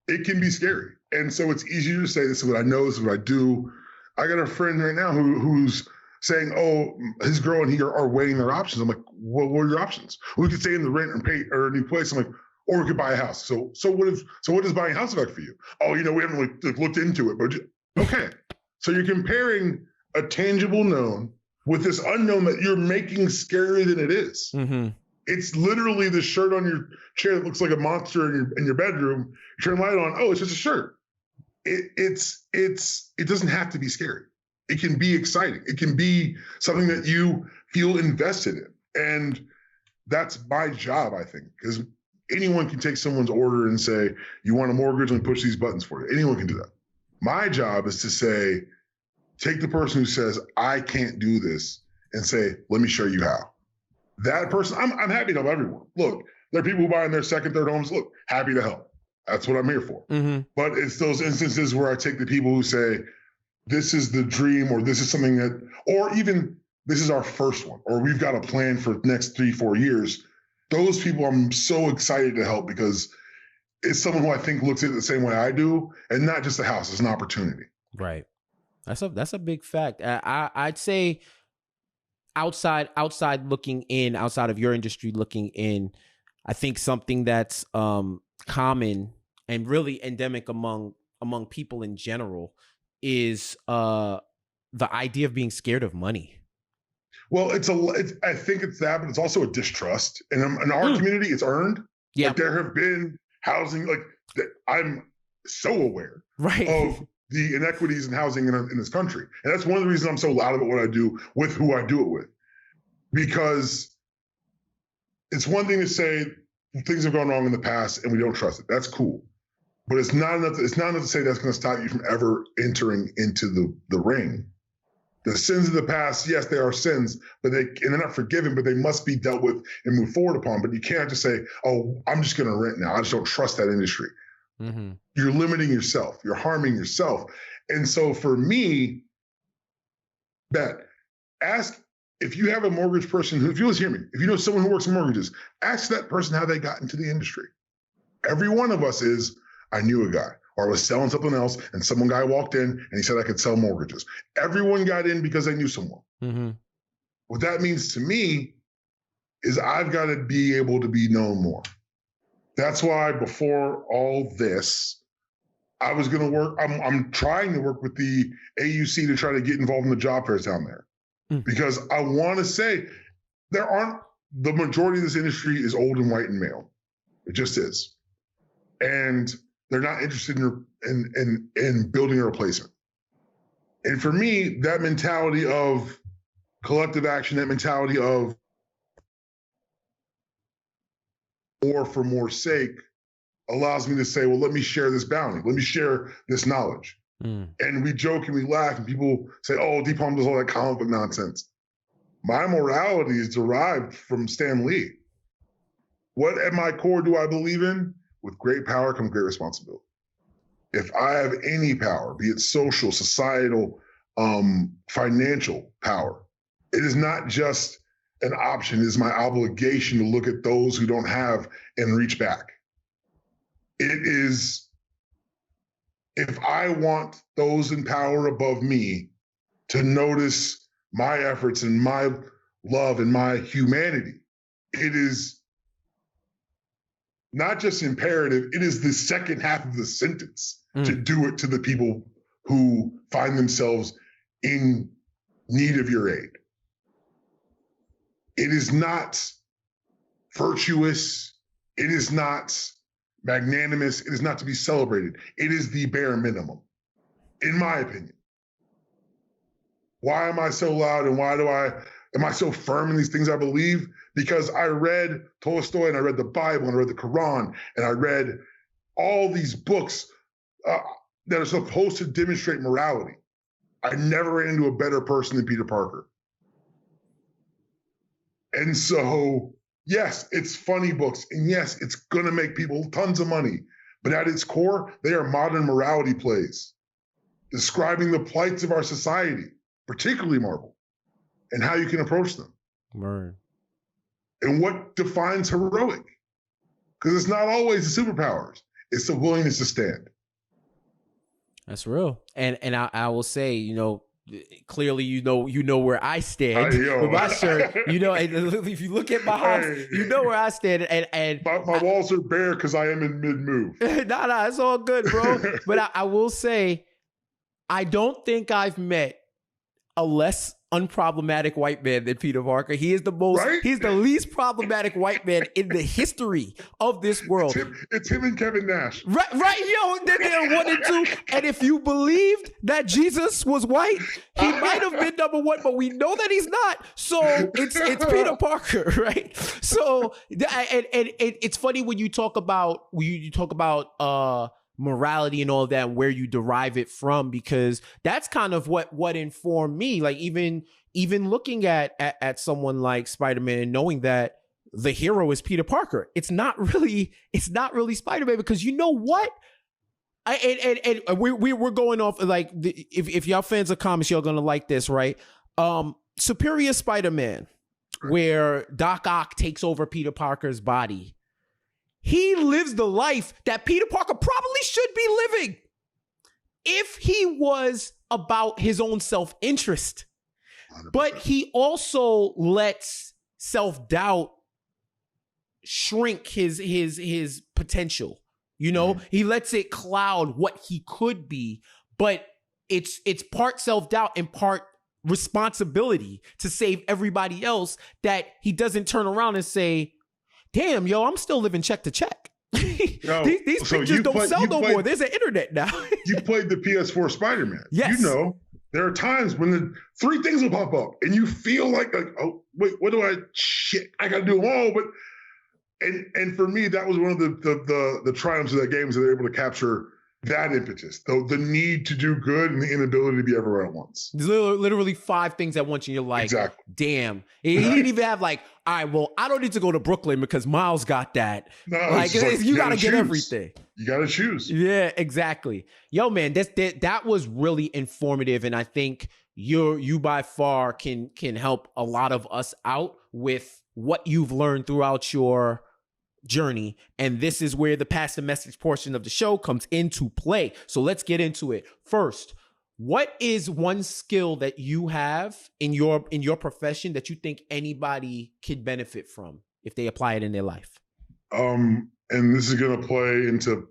It can be scary. And so it's easier to say, this is what I know, this is what I do. I got a friend right now who's saying, oh, his girl and he are weighing their options. I'm like, well, what are your options? We could stay in the rent and pay or a new place. I'm like, or we could buy a house. So what does buying a house look like for you? Oh, we haven't really looked into it, but okay. So you're comparing a tangible known with this unknown that you're making scarier than it is. Mm-hmm. It's literally the shirt on your chair that looks like a monster in your bedroom. You turn the light on. Oh, it's just a shirt. It doesn't have to be scary. It can be exciting. It can be something that you feel invested in. And that's my job, I think, because anyone can take someone's order and say, you want a mortgage, and push these buttons for you. Anyone can do that. My job is to say, take the person who says, I can't do this, and say, let me show you how. That person, I'm happy to help everyone. Look, there are people who buy in their second, third homes. Look, happy to help. That's what I'm here for. Mm-hmm. But it's those instances where I take the people who say, this is the dream, or this is something that, or even this is our first one, or we've got a plan for the next 3-4 years. Those people I'm so excited to help because it's someone who I think looks at it the same way I do, and not just a house, it's an opportunity. Right. That's a big fact. I'd say outside looking in, outside of your industry looking in, I think something that's common and really endemic among people in general is the idea of being scared of money. Well, I think it's that, but it's also a distrust. And in our community, it's earned. Yeah. Like there have been housing, I'm so aware of the inequities in housing in this country. And that's one of the reasons I'm so loud about what I do with who I do it with. Because it's one thing to say things have gone wrong in the past and we don't trust it. That's cool. But it's not enough to say that's going to stop you from ever entering into the ring. The sins of the past, yes, they are sins, but they're not forgiven, but they must be dealt with and moved forward upon. But you can't just say, oh, I'm just going to rent now. I just don't trust that industry. Mm-hmm. You're limiting yourself. You're harming yourself. And so for me, ask if you have a mortgage person if you always hear me, if you know someone who works in mortgages, ask that person how they got into the industry. Every one of us I knew a guy. Or I was selling something else, and some guy walked in and he said I could sell mortgages. Everyone got in because they knew someone. Mm-hmm. What that means to me is I've got to be able to be known more. That's why before all this, I was going to work. I'm trying to work with the AUC to try to get involved in the job fairs down there, because I want to say the majority of this industry is old and white and male. It just is, and they're not interested in building a replacement. And for me, that mentality of collective action, that mentality of more for more sake allows me to say, well, let me share this bounty. Let me share this knowledge. And we joke and we laugh and people say, oh, DPalm does all that comic book nonsense. My morality is derived from Stan Lee. What at my core do I believe in? With great power comes great responsibility. If I have any power, be it social, societal, financial power, it is not just an option. It is my obligation to look at those who don't have and reach back. It is, if I want those in power above me to notice my efforts and my love and my humanity, it is not just imperative, it is the second half of the sentence to do it to the people who find themselves in need of your aid. It is not virtuous. It is not magnanimous. It is not to be celebrated. It is the bare minimum, in my opinion. Why am I so loud and am I so firm in these things I believe? Because I read Tolstoy and I read the Bible and I read the Quran and I read all these books that are supposed to demonstrate morality. I never ran into a better person than Peter Parker. And so, yes, it's funny books. And yes, it's going to make people tons of money. But at its core, they are modern morality plays describing the plights of our society, particularly Marvel, and how you can approach them. Right. And what defines heroic? Because it's not always the superpowers. It's the willingness to stand. That's real. And I will say, clearly you know where I stand with my shirt. And if you look at my house, you know where I stand. And my walls are bare because I am in mid-move. Nah, it's all good, bro. But I will say, I don't think I've met a less unproblematic white man than Peter Parker. He is he's the least problematic white man in the history of this world. It's him and Kevin Nash. Right, yo, they're 1 and 2. And if you believed that Jesus was white, he might have been number 1, but we know that he's not. So it's Peter Parker, right? So and it's funny when you talk about morality and all of that, and where you derive it from, because that's kind of what informed me. Like even looking at someone like Spider-Man and knowing that the hero is Peter Parker, it's not really Spider-Man, because you know what? We're going off like if y'all fans of comics, y'all gonna like this, right? Superior Spider-Man, where Doc Ock takes over Peter Parker's body. He lives the life that Peter Parker probably should be living if he was about his own self-interest. 100%. But he also lets self-doubt shrink his potential. He lets it cloud what he could be, but it's part self-doubt and part responsibility to save everybody else, that he doesn't turn around and say, damn, yo, I'm still living check to check. These pictures don't sell no more. There's an internet now. You played the PS4 Spider-Man. Yes. There are times when the 3 things will pop up and you feel like oh, wait, what do I got to do them all. But, and for me, that was one of the triumphs of that game, is that they're able to capture that impetus, the need to do good and the inability to be everywhere at once. There's literally 5 things at once, and you're like, exactly. Damn. He didn't even have like, all right, well, I don't need to go to Brooklyn because Miles got that. No, like you got to get everything. You got to choose. Yeah, exactly. Yo, man, that was really informative, and I think you by far can help a lot of us out with what you've learned throughout your journey. And this is where the pass the message portion of the show comes into play. So let's get into it. First, what is one skill that you have in your profession that you think anybody could benefit from if they apply it in their life? And this is going to play into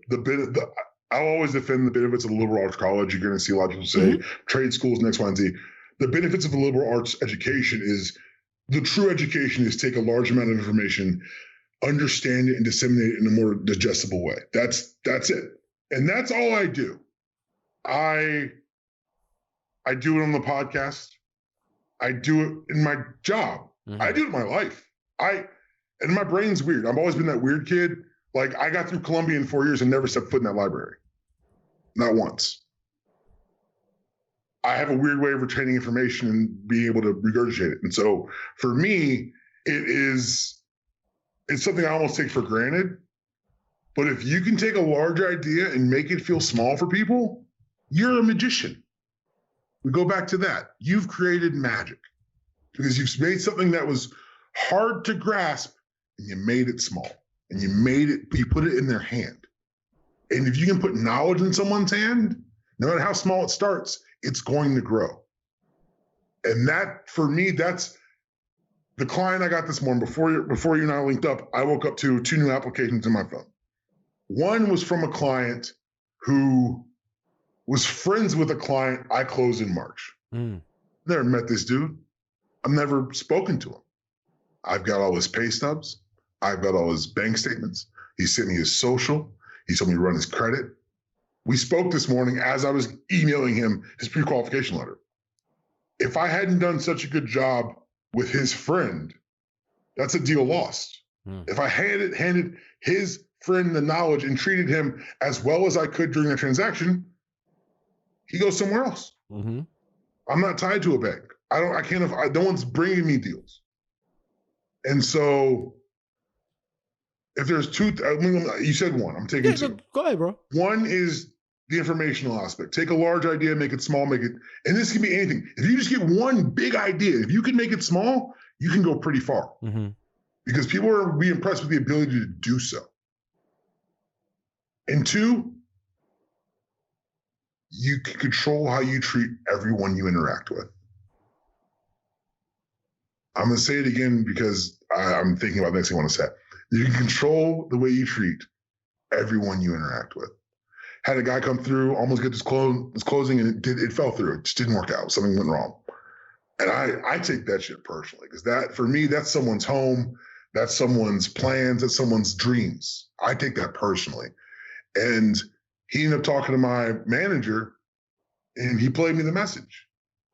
I'll always defend the benefits of the liberal arts college. You're going to see a lot of people say trade schools and X, Y, and Z. The benefits of the liberal arts education is, the true education is take a large amount of information, understand it, and disseminate it in a more digestible way. That's it. And that's all I do. I do it on the podcast. I do it in my job. Mm-hmm. I do it in my life. And my brain's weird. I've always been that weird kid. Like, I got through Columbia in 4 years and never stepped foot in that library. Not once. I have a weird way of retaining information and being able to regurgitate it. And so for me, it's something I almost take for granted. But if you can take a large idea and make it feel small for people, you're a magician. We go back to that. You've created magic because you've made something that was hard to grasp and you made it small, and you put it in their hand. And if you can put knowledge in someone's hand, no matter how small it starts, it's going to grow. And that, for me, that's the client I got this morning. Before you and I linked up, I woke up to 2 new applications in my phone. One was from a client who was friends with a client I closed in March. Never met this dude. I've never spoken to him. I've got all his pay stubs. I've got all his bank statements. He sent me his social. He told me to run his credit. We spoke this morning as I was emailing him his pre-qualification letter. If I hadn't done such a good job with his friend, that's a deal lost. If I handed his friend the knowledge and treated him as well as I could during the transaction, he goes somewhere else. Mm-hmm. I'm not tied to a bank. No one's bringing me deals. And so if there's 2, you said one, I'm taking 2. Go ahead, bro. One is the informational aspect. Take a large idea, make it small, and this can be anything. If you just get one big idea, if you can make it small, you can go pretty far. Mm-hmm. Because people are be impressed with the ability to do so. And 2, you can control how you treat everyone you interact with. I'm going to say it again because I'm thinking about the next thing I want to say. You can control the way you treat everyone you interact with. Had a guy come through, almost get his closing, and it fell through. It just didn't work out. Something went wrong. And I take that shit personally because that, for me, that's someone's home. That's someone's plans. That's someone's dreams. I take that personally. And he ended up talking to my manager, and he played me the message.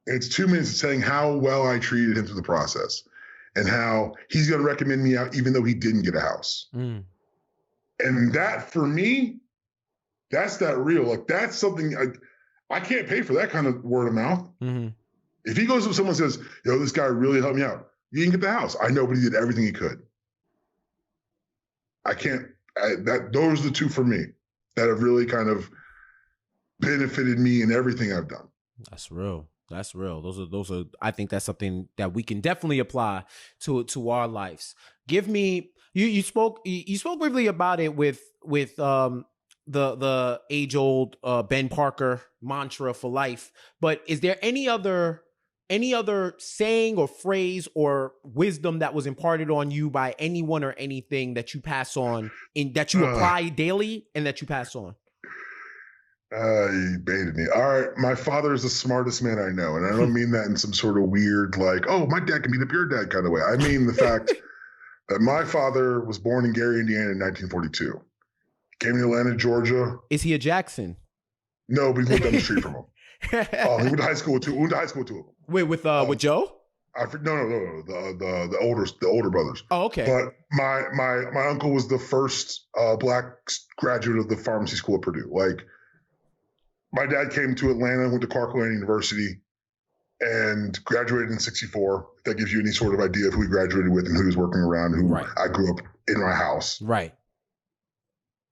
And it's 2 minutes of saying how well I treated him through the process and how he's going to recommend me out even though he didn't get a house. And that, for me, that's that real. Like, that's something I can't pay for that kind of word of mouth. If he goes up to someone and says, yo, this guy really helped me out, you didn't get the house. I know, but he did everything he could. Those are the two for me that have really kind of benefited me in everything I've done. That's real. That's real. Those are. I think that's something that we can definitely apply to our lives. Give me. You spoke briefly about it with the age old Ben Parker mantra for life. But is there any other saying or phrase or wisdom that was imparted on you by anyone or anything that you pass on that you apply daily and that you pass on? You baited me. All right. My father is the smartest man I know. And I don't mean that in some sort of weird, like, oh, my dad can beat up your dad kind of way. I mean the fact that my father was born in Gary, Indiana in 1942. Came to Atlanta, Georgia. Is he a Jackson? No, but he lived down the street from him. He went to high school with two of them. Wait, with Joe? No. The older brothers. Oh, okay. But my uncle was the first black graduate of the pharmacy school at Purdue. Like, my dad came to Atlanta, went to Clark Atlanta University, and graduated in '64. If that gives you any sort of idea of who he graduated with and who he was working around, who right. I grew up in my house. Right.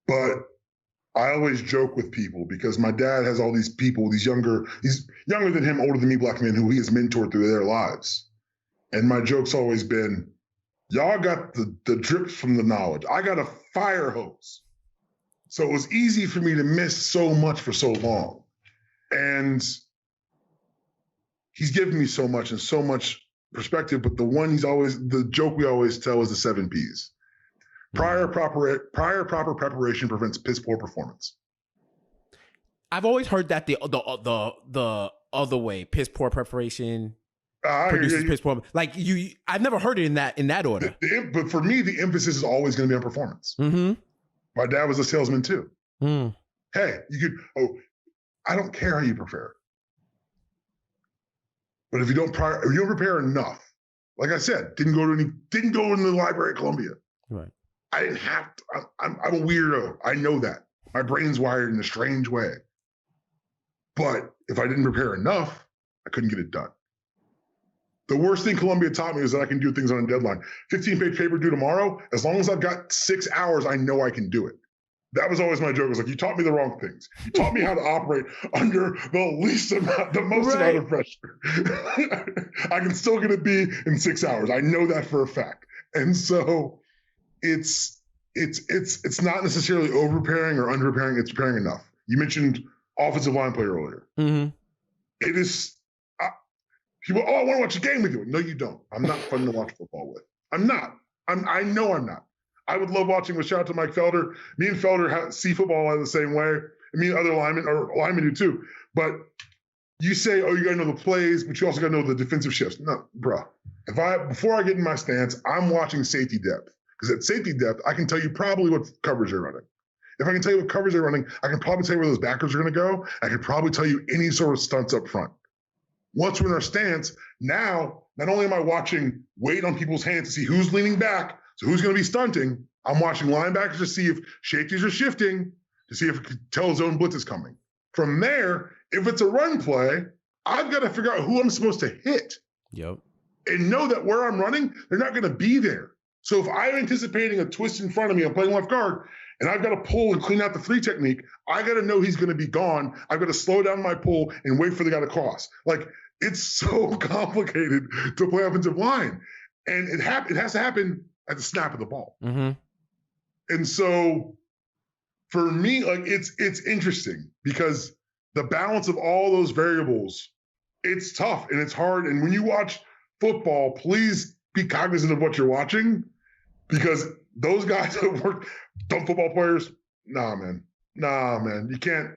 But I always joke with people because my dad has all these people, he's younger than him, older than me, black men who he has mentored through their lives. And my joke's always been, y'all got the drips from the knowledge. I got a fire hose. So it was easy for me to miss so much for so long. And he's given me so much and so much perspective, but the joke we always tell is the 7 Ps. Prior proper preparation prevents piss poor performance. I've always heard that the other way, piss poor preparation produces piss poor. Like I've never heard it in that order. But for me, the emphasis is always going to be on performance. My dad was a salesman too. Hey, I don't care how you prepare. But if you don't prepare enough, like I said, didn't go in the library at Columbia. Right. I didn't have to. I'm a weirdo. I know that. My brain's wired in a strange way. But if I didn't prepare enough, I couldn't get it done. The worst thing Columbia taught me is that I can do things on a deadline. 15-page paper due tomorrow. As long as I've got 6 hours, I know I can do it. That was always my joke. It was like, you taught me the wrong things. You taught me how to operate under the most amount of pressure. I can still get a B in 6 hours. I know that for a fact. And so it's not necessarily over preparing or under preparing. It's preparing enough. You mentioned offensive line play earlier. It is. People, I want to watch a game with you. No, you don't. I'm not fun to watch football with. I'm not. I know I'm not. I would love watching with shout out to Mike Felder. Me and Felder see football the same way. I mean, other linemen do too. But you say, oh, you got to know the plays, but you also got to know the defensive shifts. No, bro. Before I get in my stance, I'm watching safety depth. Because at safety depth, I can tell you probably what coverage they're running. If I can tell you what coverage they're running, I can probably tell you where those backers are going to go. I can probably tell you any sort of stunts up front. Once we're in our stance, now, not only am I watching weight on people's hands to see who's leaning back, so who's going to be stunting, I'm watching linebackers to see if safeties are shifting, to see if it can tell zone blitz is coming. From there, if it's a run play, I've got to figure out who I'm supposed to hit. Yep. And know that where I'm running, they're not going to be there. So if I'm anticipating a twist in front of me, I'm playing left guard, and I've got to pull and clean out the 3 technique, I got to know he's going to be gone. I've got to slow down my pull and wait for the guy to cross. Like, it's so complicated to play offensive line. And it has to happen at the snap of the ball. And so for me, like, it's interesting because the balance of all those variables, it's tough and it's hard. And when you watch football, please be cognizant of what you're watching, because those guys that work, dumb football players, nah, man, you can't.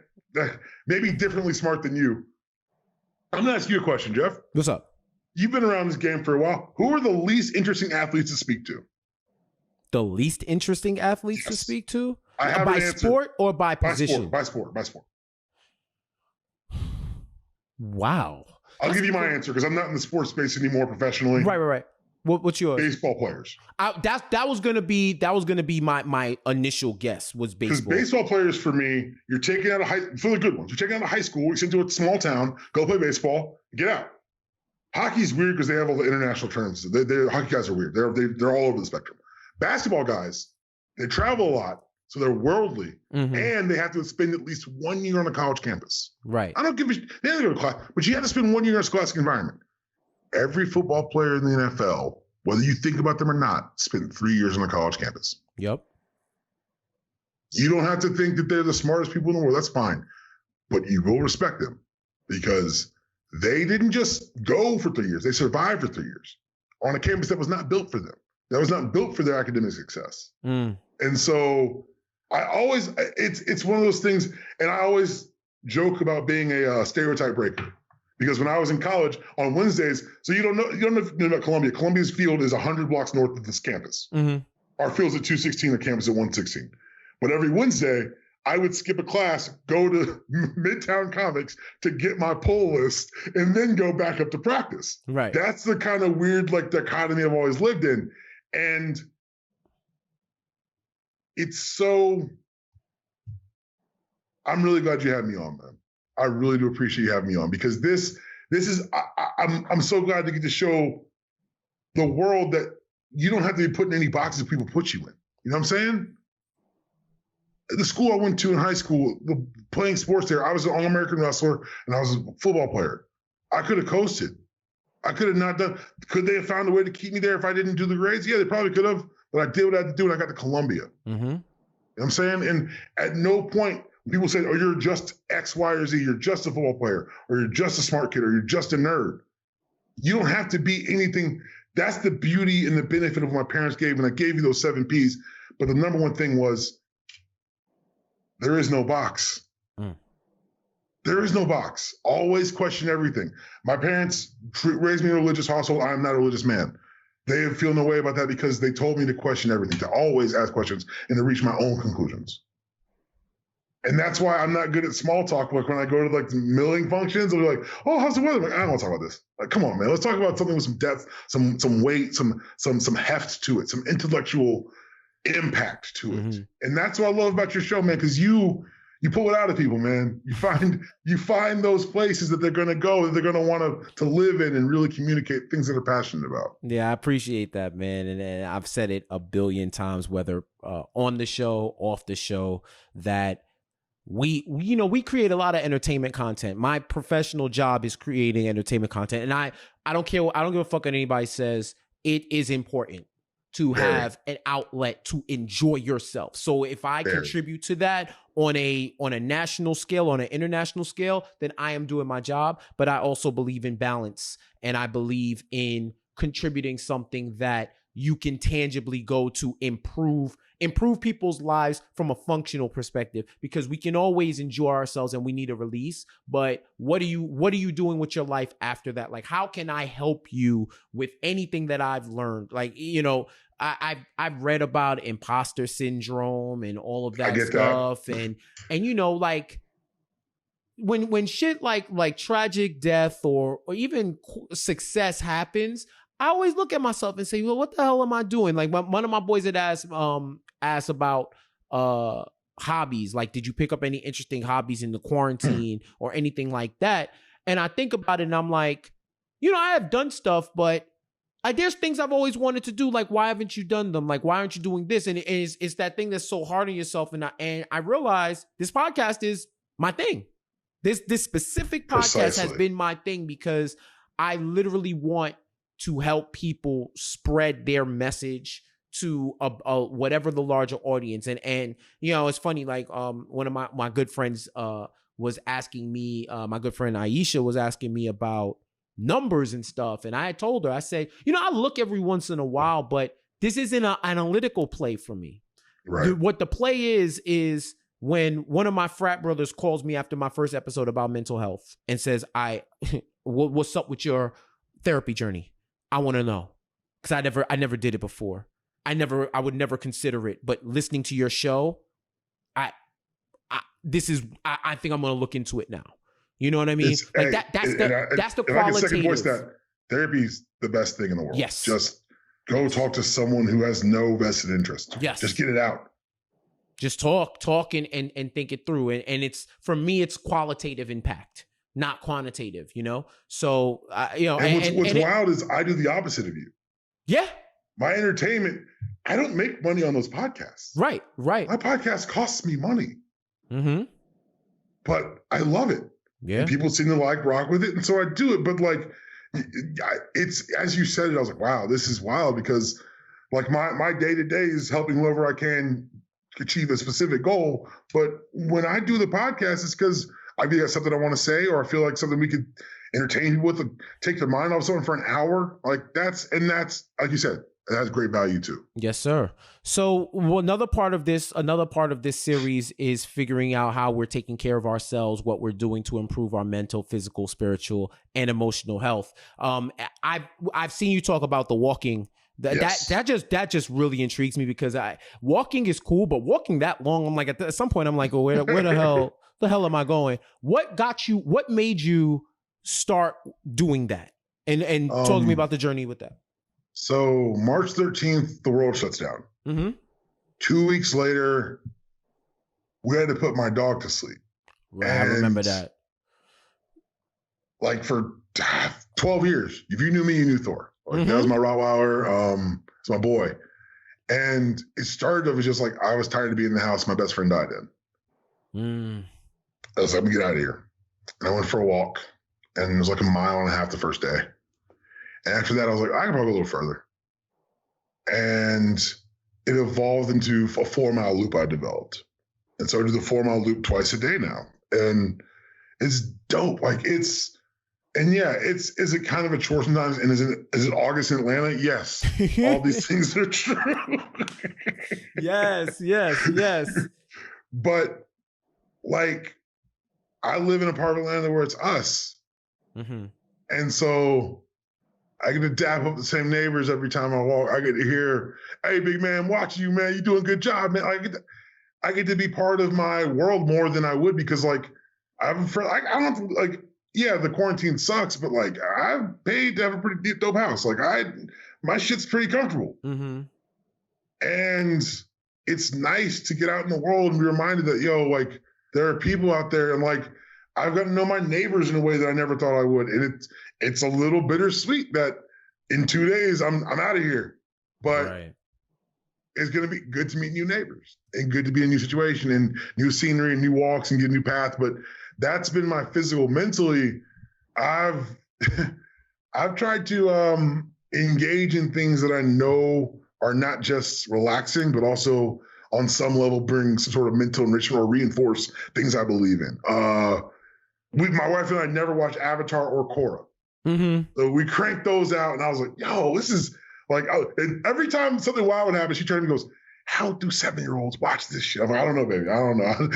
Maybe differently smart than you. I'm gonna ask you a question, Jeff. What's up? You've been around this game for a while. Who are the least interesting athletes to speak to? The least interesting athletes to speak to? I have by an answer. Sport or by position? By sport. Wow. I'll give you my answer because I'm not in the sports space anymore professionally. Right. What's yours? Baseball players. That was gonna be my initial guess was baseball. Because baseball players for me, you're taking out for the good ones. You're taking out of high school, you send to a small town, go play baseball, get out. Hockey's weird because they have all the international terms. Hockey guys are weird. They're all over the spectrum. Basketball guys, they travel a lot, so they're worldly, and they have to spend at least 1 year on a college campus. Right. I don't give a shit. They have to go to class, but you have to spend 1 year in a scholastic environment. Every football player in the NFL, whether you think about them or not, spent 3 years on a college campus. Yep. You don't have to think that they're the smartest people in the world. That's fine. But you will respect them because they didn't just go for 3 years. They survived for 3 years on a campus that was not built for them. That was not built for their academic success. And so it's one of those things, and I always joke about being a stereotype breaker. Because when I was in college on Wednesdays, so you don't know about Columbia. Columbia's field is 100 blocks north of this campus. Our field's at 216, the campus at 116. But every Wednesday, I would skip a class, go to Midtown Comics to get my pull list, and then go back up to practice. Right. That's the kind of weird dichotomy I've always lived in. And it's so, I'm really glad you had me on, man. I really do appreciate you having me on, because this is, I'm so glad to get to show the world that you don't have to be put in any boxes people put you in. You know what I'm saying? The school I went to in high school, playing sports there, I was an All-American wrestler and I was a football player. I could have coasted. I could have not done, could they have found a way to keep me there if I didn't do the grades? Yeah, they probably could have, but I did what I had to do and I got to Columbia. You know what I'm saying? And at no point, people say, oh, you're just X, Y, or Z. You're just a football player, or you're just a smart kid, or you're just a nerd. You don't have to be anything. That's the beauty and the benefit of what my parents gave, and I gave you those 7 Ps. But the number one thing was, there is no box. There is no box. Always question everything. My parents raised me in a religious household. I am not a religious man. They feel no way about that because they told me to question everything, to always ask questions and to reach my own conclusions. And that's why I'm not good at small talk. Like when I go to the milling functions, they'll be like, oh, how's the weather? I'm like, I don't want to talk about this. Like, come on, man. Let's talk about something with some depth, some weight, some heft to it, some intellectual impact to it. And that's what I love about your show, man, because you pull it out of people, man. You find those places that they're going to go, that they're going to want to live in and really communicate things that they're passionate about. Yeah, I appreciate that, man. And I've said it a billion times, whether on the show, off the show, that we create a lot of entertainment content. My professional job is creating entertainment content. And I don't care. I don't give a fuck what anybody says. It is important to have an outlet to enjoy yourself. So if I contribute to that on a national scale, on an international scale, then I am doing my job. But I also believe in balance, and I believe in contributing something that you can tangibly go to improve people's lives from a functional perspective, because we can always enjoy ourselves and we need a release. But what are you doing with your life after that? Like, how can I help you with anything that I've learned? Like, I've read about imposter syndrome and all of that stuff. That. And like when shit like tragic death or even success happens, I always look at myself and say, well, what the hell am I doing? Like one of my boys had asked about hobbies. Like, did you pick up any interesting hobbies in the quarantine or anything like that? And I think about it and I'm like, I have done stuff, but there's things I've always wanted to do. Like, why haven't you done them? Like, why aren't you doing this? And it's that thing that's so hard on yourself. And I realized this podcast is my thing. This specific podcast has been my thing because I literally want to help people spread their message to whatever the larger audience. And it's funny, like one of my good friends was asking me, my good friend Aisha was asking me about numbers and stuff. And I had told her, I said, I look every once in a while, but this isn't an analytical play for me. Right. What the play is when one of my frat brothers calls me after my first episode about mental health and says, what's up with your therapy journey? I want to know. Because I never did it before. I would never consider it. But listening to your show, I think I'm going to look into it now. You know what I mean? That's the qualitative. I can second voice that therapy's the best thing in the world. Yes. Just go talk to someone who has no vested interest. Yes. Just get it out. Just talk and think it through. And it's, for me, it's qualitative impact, not quantitative, So, what's wild is I do the opposite of you. Yeah. My entertainment, I don't make money on those podcasts. Right. My podcast costs me money. Mm-hmm. But I love it. Yeah. And people seem to rock with it. And so I do it. But it's, as you said it, I was like, wow, this is wild, because my day-to-day is helping whoever I can achieve a specific goal. But when I do the podcast, it's because I either got something I want to say, or I feel like something we could entertain people with, take their mind off someone for an hour. That's like you said, it has great value too. Yes, sir. So another part of this series is figuring out how we're taking care of ourselves, what we're doing to improve our mental, physical, spiritual, and emotional health. I've seen you talk about the walking. That just really intrigues me, because walking is cool, but walking that long, I'm like, at some point I'm like, well, where the hell am I going? What made you start doing that? And talk to me about the journey with that. So March 13th, the world shuts down. Mm-hmm. 2 weeks later, we had to put my dog to sleep. Right, I remember that. For 12 years, if you knew me, you knew Thor. That was my Rottweiler. It's my boy. And it started off as just I was tired of being in the house. My best friend died in. I was like, I'm gonna get out of here. And I went for a walk, and it was 1.5 miles the first day. And after that, I was like, I can probably go a little further. And it evolved into a 4-mile loop I developed. And so I do the 4-mile loop twice a day now. And it's dope. Is it kind of a chore sometimes? And is it August in Atlanta? Yes. All these things are true. Yes. But I live in a part of Atlanta where it's us. Mm-hmm. And so I get to dap up the same neighbors every time I walk. I get to hear, hey, big man, watching you, man. You're doing a good job, man. I get to be part of my world more than I would, because I have a friend. I don't the quarantine sucks, but I've paid to have a pretty dope house. My shit's pretty comfortable. Mm-hmm. And it's nice to get out in the world and be reminded that, there are people out there, and I've got to know my neighbors in a way that I never thought I would. And it's a little bittersweet that in 2 days I'm out of here. But it's going to be good to meet new neighbors and good to be in a new situation and new scenery and new walks and get a new path. But that's been my physical. Mentally, I've tried to engage in things that I know are not just relaxing, but also on some level bring some sort of mental enrichment or reinforce things I believe in. My wife and I never watched Avatar or Korra. Mm-hmm. So we cranked those out, and I was like, yo, this is and every time something wild would happen, she turned and goes, how do 7-year-olds watch this shit? I'm like, I don't know, baby. I don't know.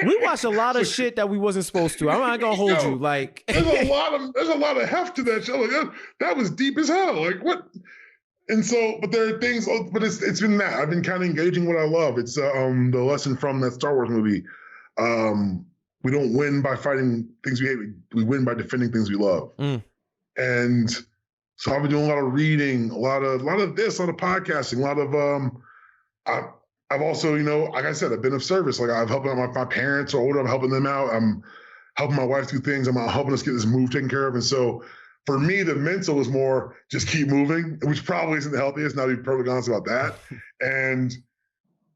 We watched a lot of shit that we wasn't supposed to. I'm not gonna hold you. There's a lot of heft to that show. That was deep as hell. What? And so, but there are things. But it's been that I've been kind of engaging what I love. It's the lesson from that Star Wars movie. We don't win by fighting things we hate. We win by defending things we love. And so I've been doing a lot of reading, a lot of this, a lot of podcasting, a lot of. I've also, like I said, I've been of service. I've helped out my parents are older. I'm helping them out. I'm helping my wife do things. I'm helping us get this move taken care of. And so for me, the mental is more just keep moving, which probably isn't the healthiest. Now to be perfectly honest about that. And,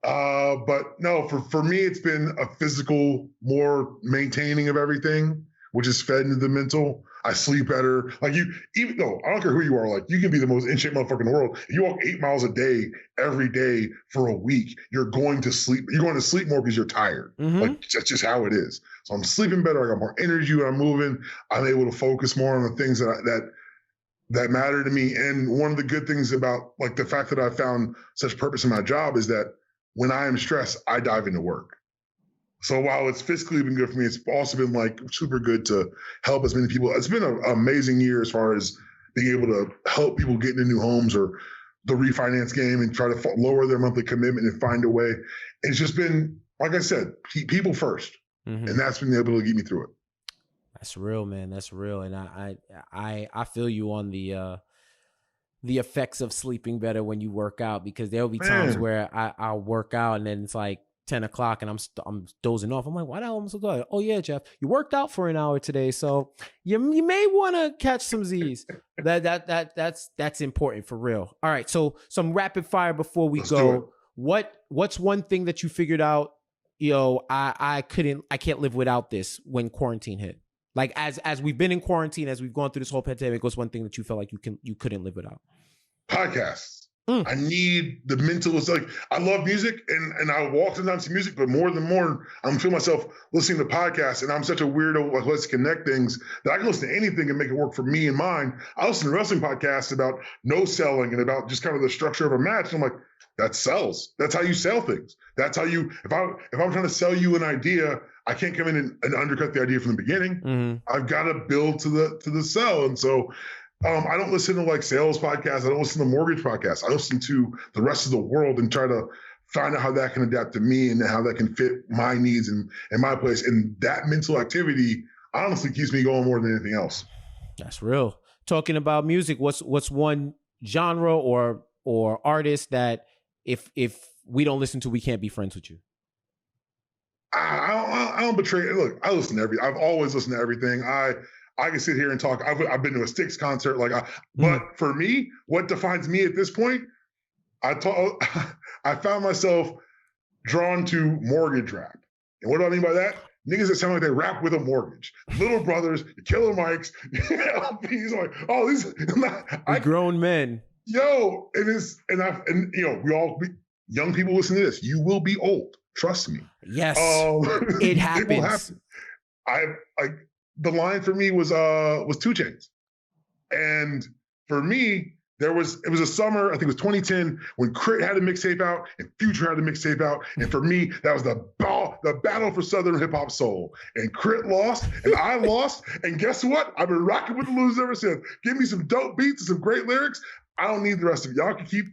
but no, for me, it's been a physical, more maintaining of everything, which is fed into the mental. I sleep better. Like even though I don't care who you are, like you can be the most in shape motherfucker in the world. If you walk 8 miles a day, every day for a week, you're going to sleep. You're going to sleep more because you're tired. Like that's just how it is. So I'm sleeping better. I got more energy when I'm moving. I'm able to focus more on the things that matter to me. And one of the good things about like the fact that I found such purpose in my job is that when I am stressed, I dive into work. So while it's fiscally been good for me, it's also been like super good to help as many people. It's been an amazing year as far as being able to help people get into new homes or the refinance game and try to lower their monthly commitment and find a way. It's just been, like I said, people first. And that's been able to get me through it. That's real, man. That's real. And I feel you on the effects of sleeping better when you work out, because there'll be times where I'll work out and then it's like 10 o'clock and I'm dozing off. I'm like, why the hell am I so tired? Oh yeah, Jeff, you worked out for an hour today, so you may want to catch some Z's. That's important for real. All right, so some rapid fire before we go. What's one thing that you figured out? I can't live without this when quarantine hit. Like as we've been in quarantine, as we've gone through this whole pandemic, what's one thing that you felt like you couldn't live without? Podcasts. I need the mental. It's like I love music and I walk sometimes to music, but more, I'm feeling myself listening to podcasts. And I'm such a weirdo. Like, let's connect things that I can listen to anything and make it work for me and mine. I listen to wrestling podcasts about no selling and about just kind of the structure of a match. And I'm like, that sells. That's how you sell things. That's how you. If I'm trying to sell you an idea, I can't come in and undercut the idea from the beginning. I've got to build to the sell. And so. I don't listen to like sales podcasts. I don't listen to mortgage podcasts. I listen to the rest of the world and try to find out how that can adapt to me and how that can fit my needs and my place. And that mental activity honestly keeps me going more than anything else. That's real. Talking about music, what's one genre or artist that if we don't listen to, we can't be friends with you? I don't betray it. Look, I listen to I've always listened to everything. I can sit here and talk. I've been to a Styx concert, but for me, what defines me at this point, I found myself drawn to mortgage rap. And what do I mean by that? Niggas that sound like they rap with a mortgage. Little Brothers, the Killer Mikes, LPs, like, oh, these grown men. Yo, we all young people listen to this. You will be old. Trust me. Yes, it happens. It will happen. The line for me was 2 Chainz. And for me, it was a summer, I think it was 2010, when Crit had a mixtape out and Future had a mixtape out. And for me, that was the battle for Southern hip hop soul. And Crit lost and I lost. And guess what? I've been rocking with the losers ever since. Give me some dope beats and some great lyrics. I don't need the rest of it. Y'all can keep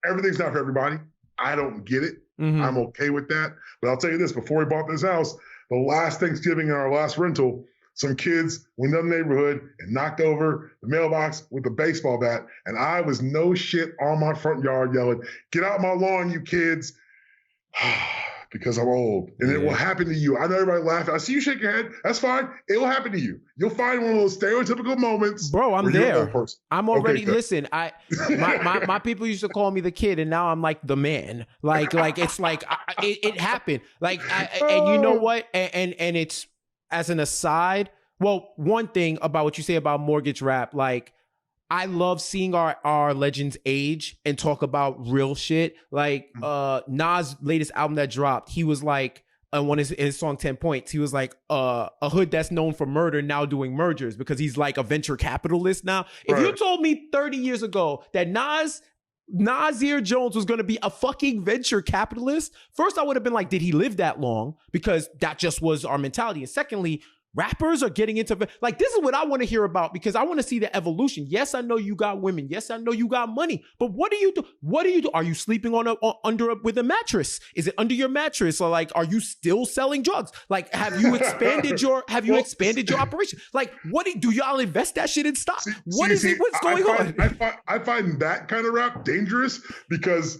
everything's not for everybody. I don't get it. I'm okay with that. But I'll tell you this, before we bought this house, the last Thanksgiving in our last rental, some kids went down the neighborhood and knocked over the mailbox with a baseball bat. And I was no shit on my front yard yelling, "Get out my lawn, you kids." Because I'm old. And it will happen to you. I know everybody laughing. I see you shake your head. That's fine. It will happen to you. You'll find one of those stereotypical moments. Bro, I'm there. I'm already, listen, my people used to call me the kid, and now I'm like the man. Like it's like, it happened. And you know what? And it's, as an aside, well, one thing about what you say about mortgage rap, like, I love seeing our legends age and talk about real shit. Like Nas' latest album that dropped, he was like, on his song 10 Points, he was like, a hood that's known for murder now doing mergers, because he's like a venture capitalist now. If you told me 30 years ago that Nasir Jones was going to be a fucking venture capitalist, first I would have been like, did he live that long? Because that just was our mentality. And secondly, rappers are getting into, like, this is what I want to hear about, because I want to see the evolution. Yes, I know you got women. Yes, I know you got money. But what do you do? What do you do? Are you sleeping with a mattress? Is it under your mattress? Or like, are you still selling drugs? Like, have you expanded your operation? Like, do y'all invest that shit in stock? What's going on? I find that kind of rap dangerous, because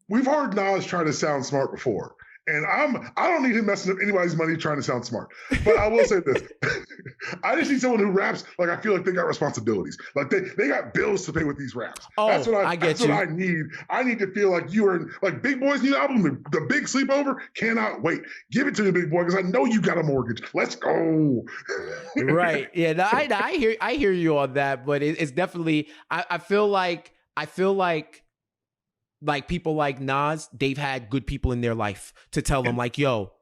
we've heard Nas try to sound smart before. And I don't need him messing up anybody's money trying to sound smart. But I will say this. I just need someone who raps like I feel like they got responsibilities. Like they got bills to pay with these raps. Oh, that's what that's what I need. I need to feel like you are like Big Boy's new album, the Big Sleepover. Cannot wait. Give it to me, Big Boy, because I know you got a mortgage. Let's go. Right. Yeah. No, I hear you on that, but it's definitely I feel like people like Nas, they've had good people in their life to tell them like, yo,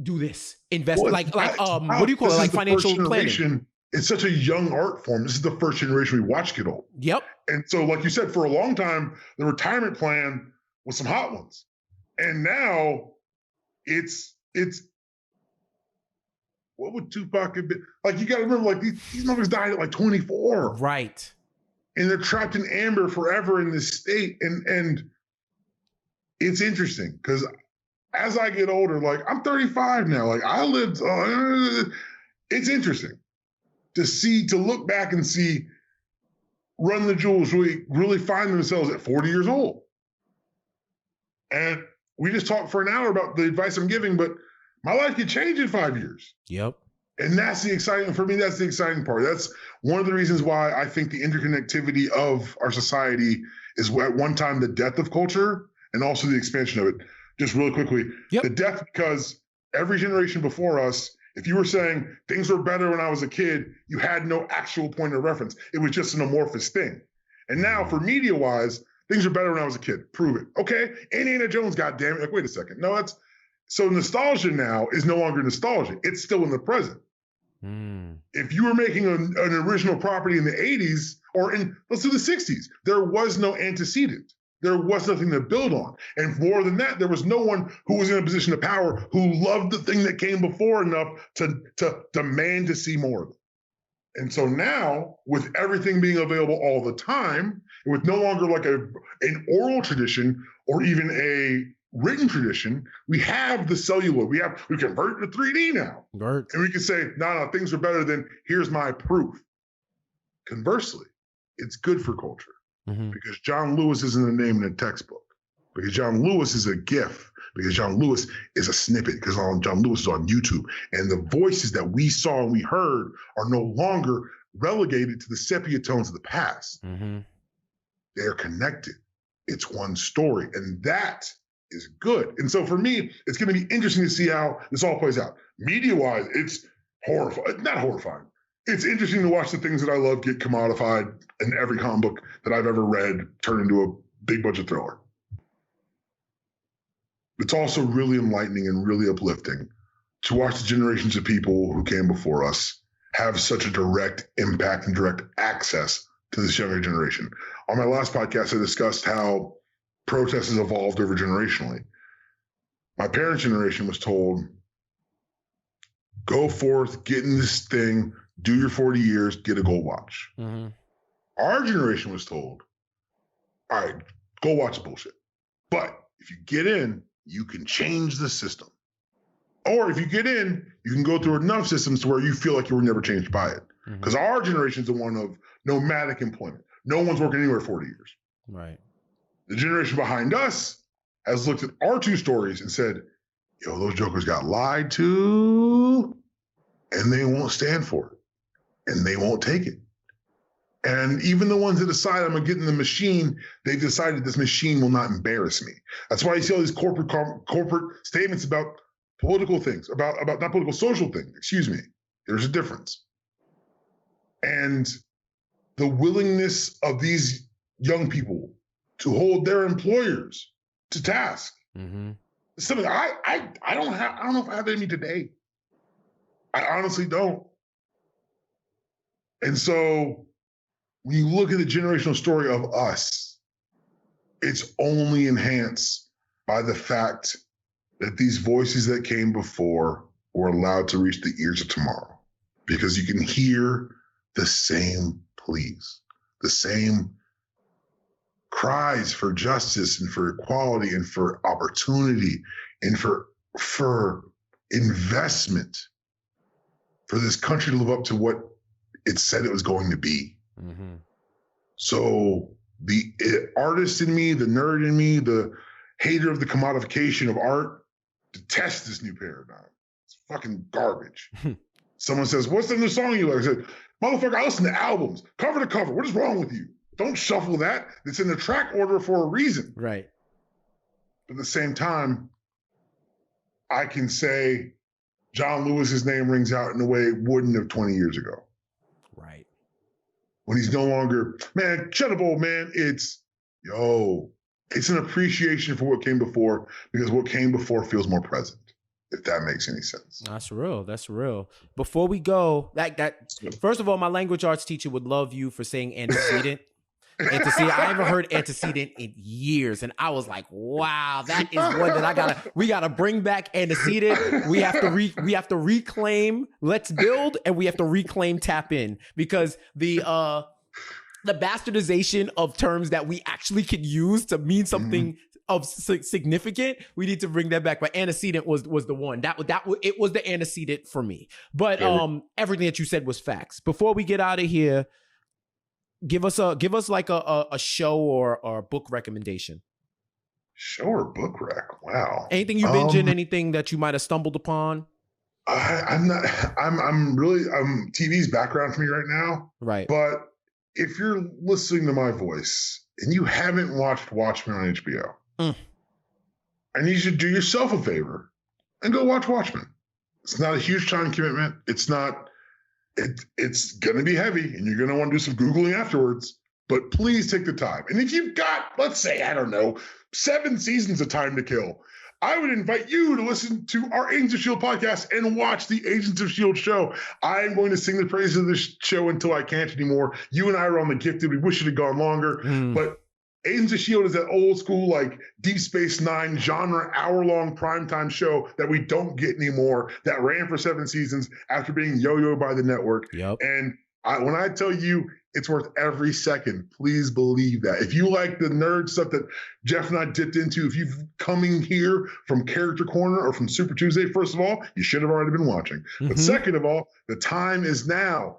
do this, invest, well, what do you call it? Like financial planning. It's such a young art form. This is the first generation we watch get old. Yep. And so, like you said, for a long time, the retirement plan was some hot ones. And now it's what would Tupac have been? Like, you got to remember, like these motherfuckers died at like 24. Right. And they're trapped in amber forever in this state. And it's interesting because as I get older, like I'm 35 now, like I lived, it's interesting to look back and see Run the Jewels really find themselves at 40 years old. And we just talked for an hour about the advice I'm giving, but my life could change in 5 years. Yep. And that's the exciting part. That's one of the reasons why I think the interconnectivity of our society is at one time the death of culture and also the expansion of it. Just really quickly, the death, because every generation before us, if you were saying things were better when I was a kid, you had no actual point of reference. It was just an amorphous thing. And now for media-wise, things are better when I was a kid. Prove it. Okay, Indiana Jones, goddammit. Like, wait a second. No, so nostalgia now is no longer nostalgia. It's still in the present. If you were making an original property in the 80s let's do the 60s, there was no antecedent. There was nothing to build on. And more than that, there was no one who was in a position of power who loved the thing that came before enough to demand to see more of it. And so now, with everything being available all the time, and with no longer like an oral tradition or even a written tradition, we have the celluloid. We convert it to 3D now. Right. And we can say, no, things are better than here's my proof. Conversely, it's good for culture because John Lewis isn't a name in a textbook, because John Lewis is a GIF, because John Lewis is a snippet, because John Lewis is on YouTube. And the voices that we saw and we heard are no longer relegated to the sepia tones of the past. They're connected. It's one story. And that is good. And so for me, it's going to be interesting to see how this all plays out. Media-wise, it's horrifying. Not horrifying. It's interesting to watch the things that I love get commodified, and every comic book that I've ever read turn into a big budget thriller. It's also really enlightening and really uplifting to watch the generations of people who came before us have such a direct impact and direct access to this younger generation. On my last podcast, I discussed how protest has evolved over generationally. My parents' generation was told, go forth, get in this thing, do your 40 years, get a gold watch. Our generation was told, all right, go watch bullshit. But if you get in, you can change the system. Or if you get in, you can go through enough systems to where you feel like you were never changed by it. Because our generation is the one of nomadic employment. No one's working anywhere 40 years. Right. The generation behind us has looked at our two stories and said, yo, those jokers got lied to, and they won't stand for it, and they won't take it. And even the ones that decide I'm going to get in the machine, they've decided this machine will not embarrass me. That's why you see all these corporate statements about political things, about not political, social things, excuse me. There's a difference. And the willingness of these young people to hold their employers to task. It's something I don't know if I have any today. I honestly don't. And so when you look at the generational story of us, it's only enhanced by the fact that these voices that came before were allowed to reach the ears of tomorrow, because you can hear the same pleas, the same cries for justice and for equality and for opportunity and for investment for this country to live up to what it said it was going to be. So the artist in me, the nerd in me, the hater of the commodification of art detest this new paradigm. It's fucking garbage. Someone says, what's the new song you like? I said, motherfucker, I listen to albums, cover to cover. What is wrong with you? Don't shuffle that. It's in the track order for a reason. Right. But at the same time, I can say John Lewis's name rings out in a way it wouldn't have 20 years ago. Right. When he's no longer, man, shut up, old man. It's an appreciation for what came before, because what came before feels more present, if that makes any sense. That's real. That's real. Before we go, first of all, my language arts teacher would love you for saying antecedent. Antecedent. I haven't heard antecedent in years, and I was like, "Wow, that is one that we gotta bring back antecedent. We have to reclaim. Let's build, and we have to reclaim tap in, because the bastardization of terms that we actually could use to mean something of significant, we need to bring that back. But antecedent was the one it was the antecedent for me. But everything that you said was facts. Before we get out of here, give us like a show or a book recommendation. Show or book rec? Wow. Anything you binging, anything that you might have stumbled upon? I'm TV's background for me right now. Right. But if you're listening to my voice and you haven't watched Watchmen on HBO, I need you to do yourself a favor and go watch Watchmen. It's not a huge time commitment. It's going to be heavy, and you're going to want to do some Googling afterwards, but please take the time. And if you've got, let's say, 7 seasons of time to kill, I would invite you to listen to our Agents of S.H.I.E.L.D. podcast and watch the Agents of S.H.I.E.L.D. show. I am going to sing the praises of this show until I can't anymore. You and I are on the Gifted. We wish it had gone longer, but Agents of S.H.I.E.L.D. is that old school, like Deep Space Nine genre, hour-long primetime show that we don't get anymore, that ran for 7 seasons after being yo-yoed by the network. Yep. And when I tell you it's worth every second, please believe that. If you like the nerd stuff that Jeff and I dipped into, if you've coming here from Character Corner or from Super Tuesday, first of all, you should have already been watching. But second of all, the time is now.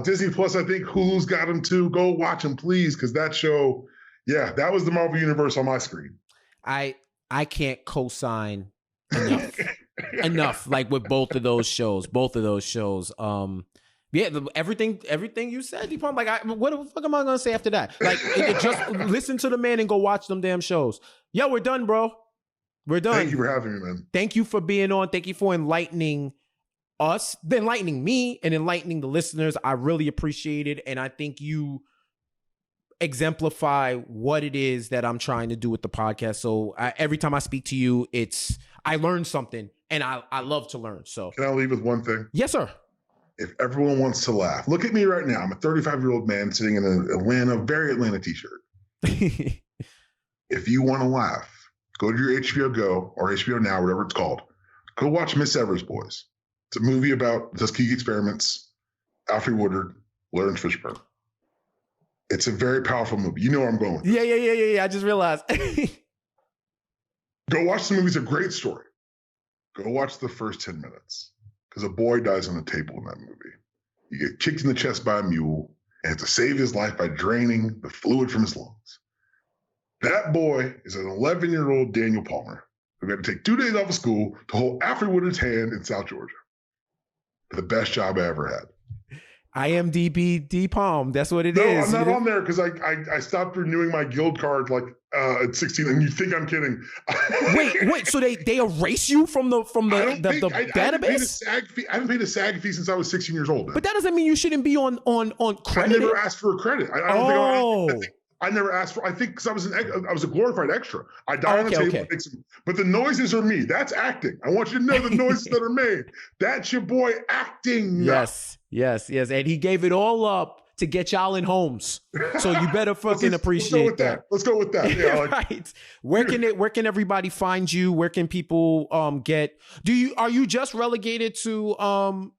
Disney Plus, I think Hulu's got them too. Go watch them, please, because that show... Yeah, that was the Marvel Universe on my screen. I can't co-sign enough like with both of those shows. Everything you said, DPalm, like what the fuck am I gonna say after that? Like just listen to the man and go watch them damn shows. Yo, we're done, bro. We're done. Thank you for having me, man. Thank you for being on. Thank you for enlightening us, enlightening me, and enlightening the listeners. I really appreciate it, and I think you exemplify what it is that I'm trying to do with the podcast. So every time I speak to you, I learn something, and I love to learn. So can I leave with one thing? Yes, sir. If everyone wants to laugh, look at me right now. I'm a 35-year-old man sitting in an very Atlanta t-shirt. If you want to laugh, go to your HBO Go or HBO Now, whatever it's called. Go watch Miss Evers' Boys. It's a movie about Tuskegee experiments, Alfred Woodard, Lawrence Fishburne. It's a very powerful movie. You know where I'm going with this. Yeah. I just realized. Go watch the movie. It's a great story. Go watch the first 10 minutes, because a boy dies on the table in that movie. You get kicked in the chest by a mule and have to save his life by draining the fluid from his lungs. That boy is an 11-year-old Daniel Palmer who got to take 2 days off of school to hold Alfred Woodard's hand in South Georgia. The best job I ever had. IMDb DPalm. That's what it is. I'm not on there because I stopped renewing my guild card at 16, and you think I'm kidding. wait. So they erase you from the database? I haven't paid a SAG fee since I was 16 years old. Man. But that doesn't mean you shouldn't be on credit. I never asked for a credit. I never asked for. I think because I was a glorified extra. I died on the table. Okay. But the noises are me. That's acting. I want you to know the noises that are made. That's your boy acting. Yes. And he gave it all up to get y'all in homes. So you better fucking appreciate that. Let's go with that. Yeah, right. Where can everybody find you? Where can people are you just relegated to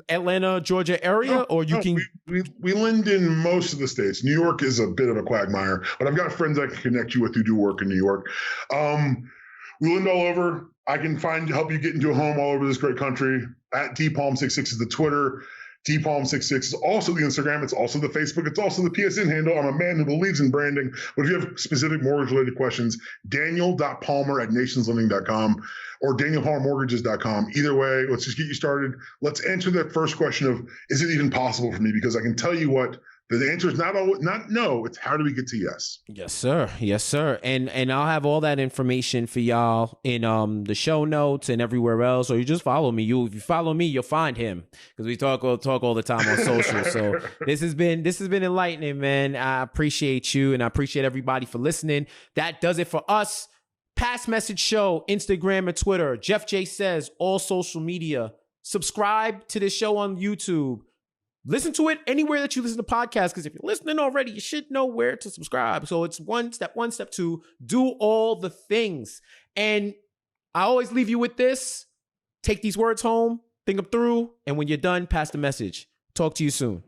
Atlanta, Georgia area, or you can we lend in most of the states. New York is a bit of a quagmire, but I've got friends I can connect you with who do work in New York. We lend all over. I can help you get into a home all over this great country. At DPalm66 is the Twitter. DPalm66 is also the Instagram. It's also the Facebook. It's also the PSN handle. I'm a man who believes in branding. But if you have specific mortgage-related questions, daniel.palmer@nationslending.com or danielpalmermortgages.com. Either way, let's just get you started. Let's answer that first question of, is it even possible for me? Because I can tell you what, the answer is not no, it's how do we get to yes? Yes, sir. Yes, sir. And I'll have all that information for y'all in the show notes and everywhere else. Or you just follow me. If you follow me, you'll find him, because we talk all the time on social. So this has been enlightening, man. I appreciate you, and I appreciate everybody for listening. That does it for us. Pass Message Show, Instagram and Twitter. Jeff J Says, all social media. Subscribe to this show on YouTube. Listen to it anywhere that you listen to podcasts, because if you're listening already, you should know where to subscribe. So it's step one, step two, do all the things. And I always leave you with this. Take these words home, think them through, and when you're done, pass the message. Talk to you soon.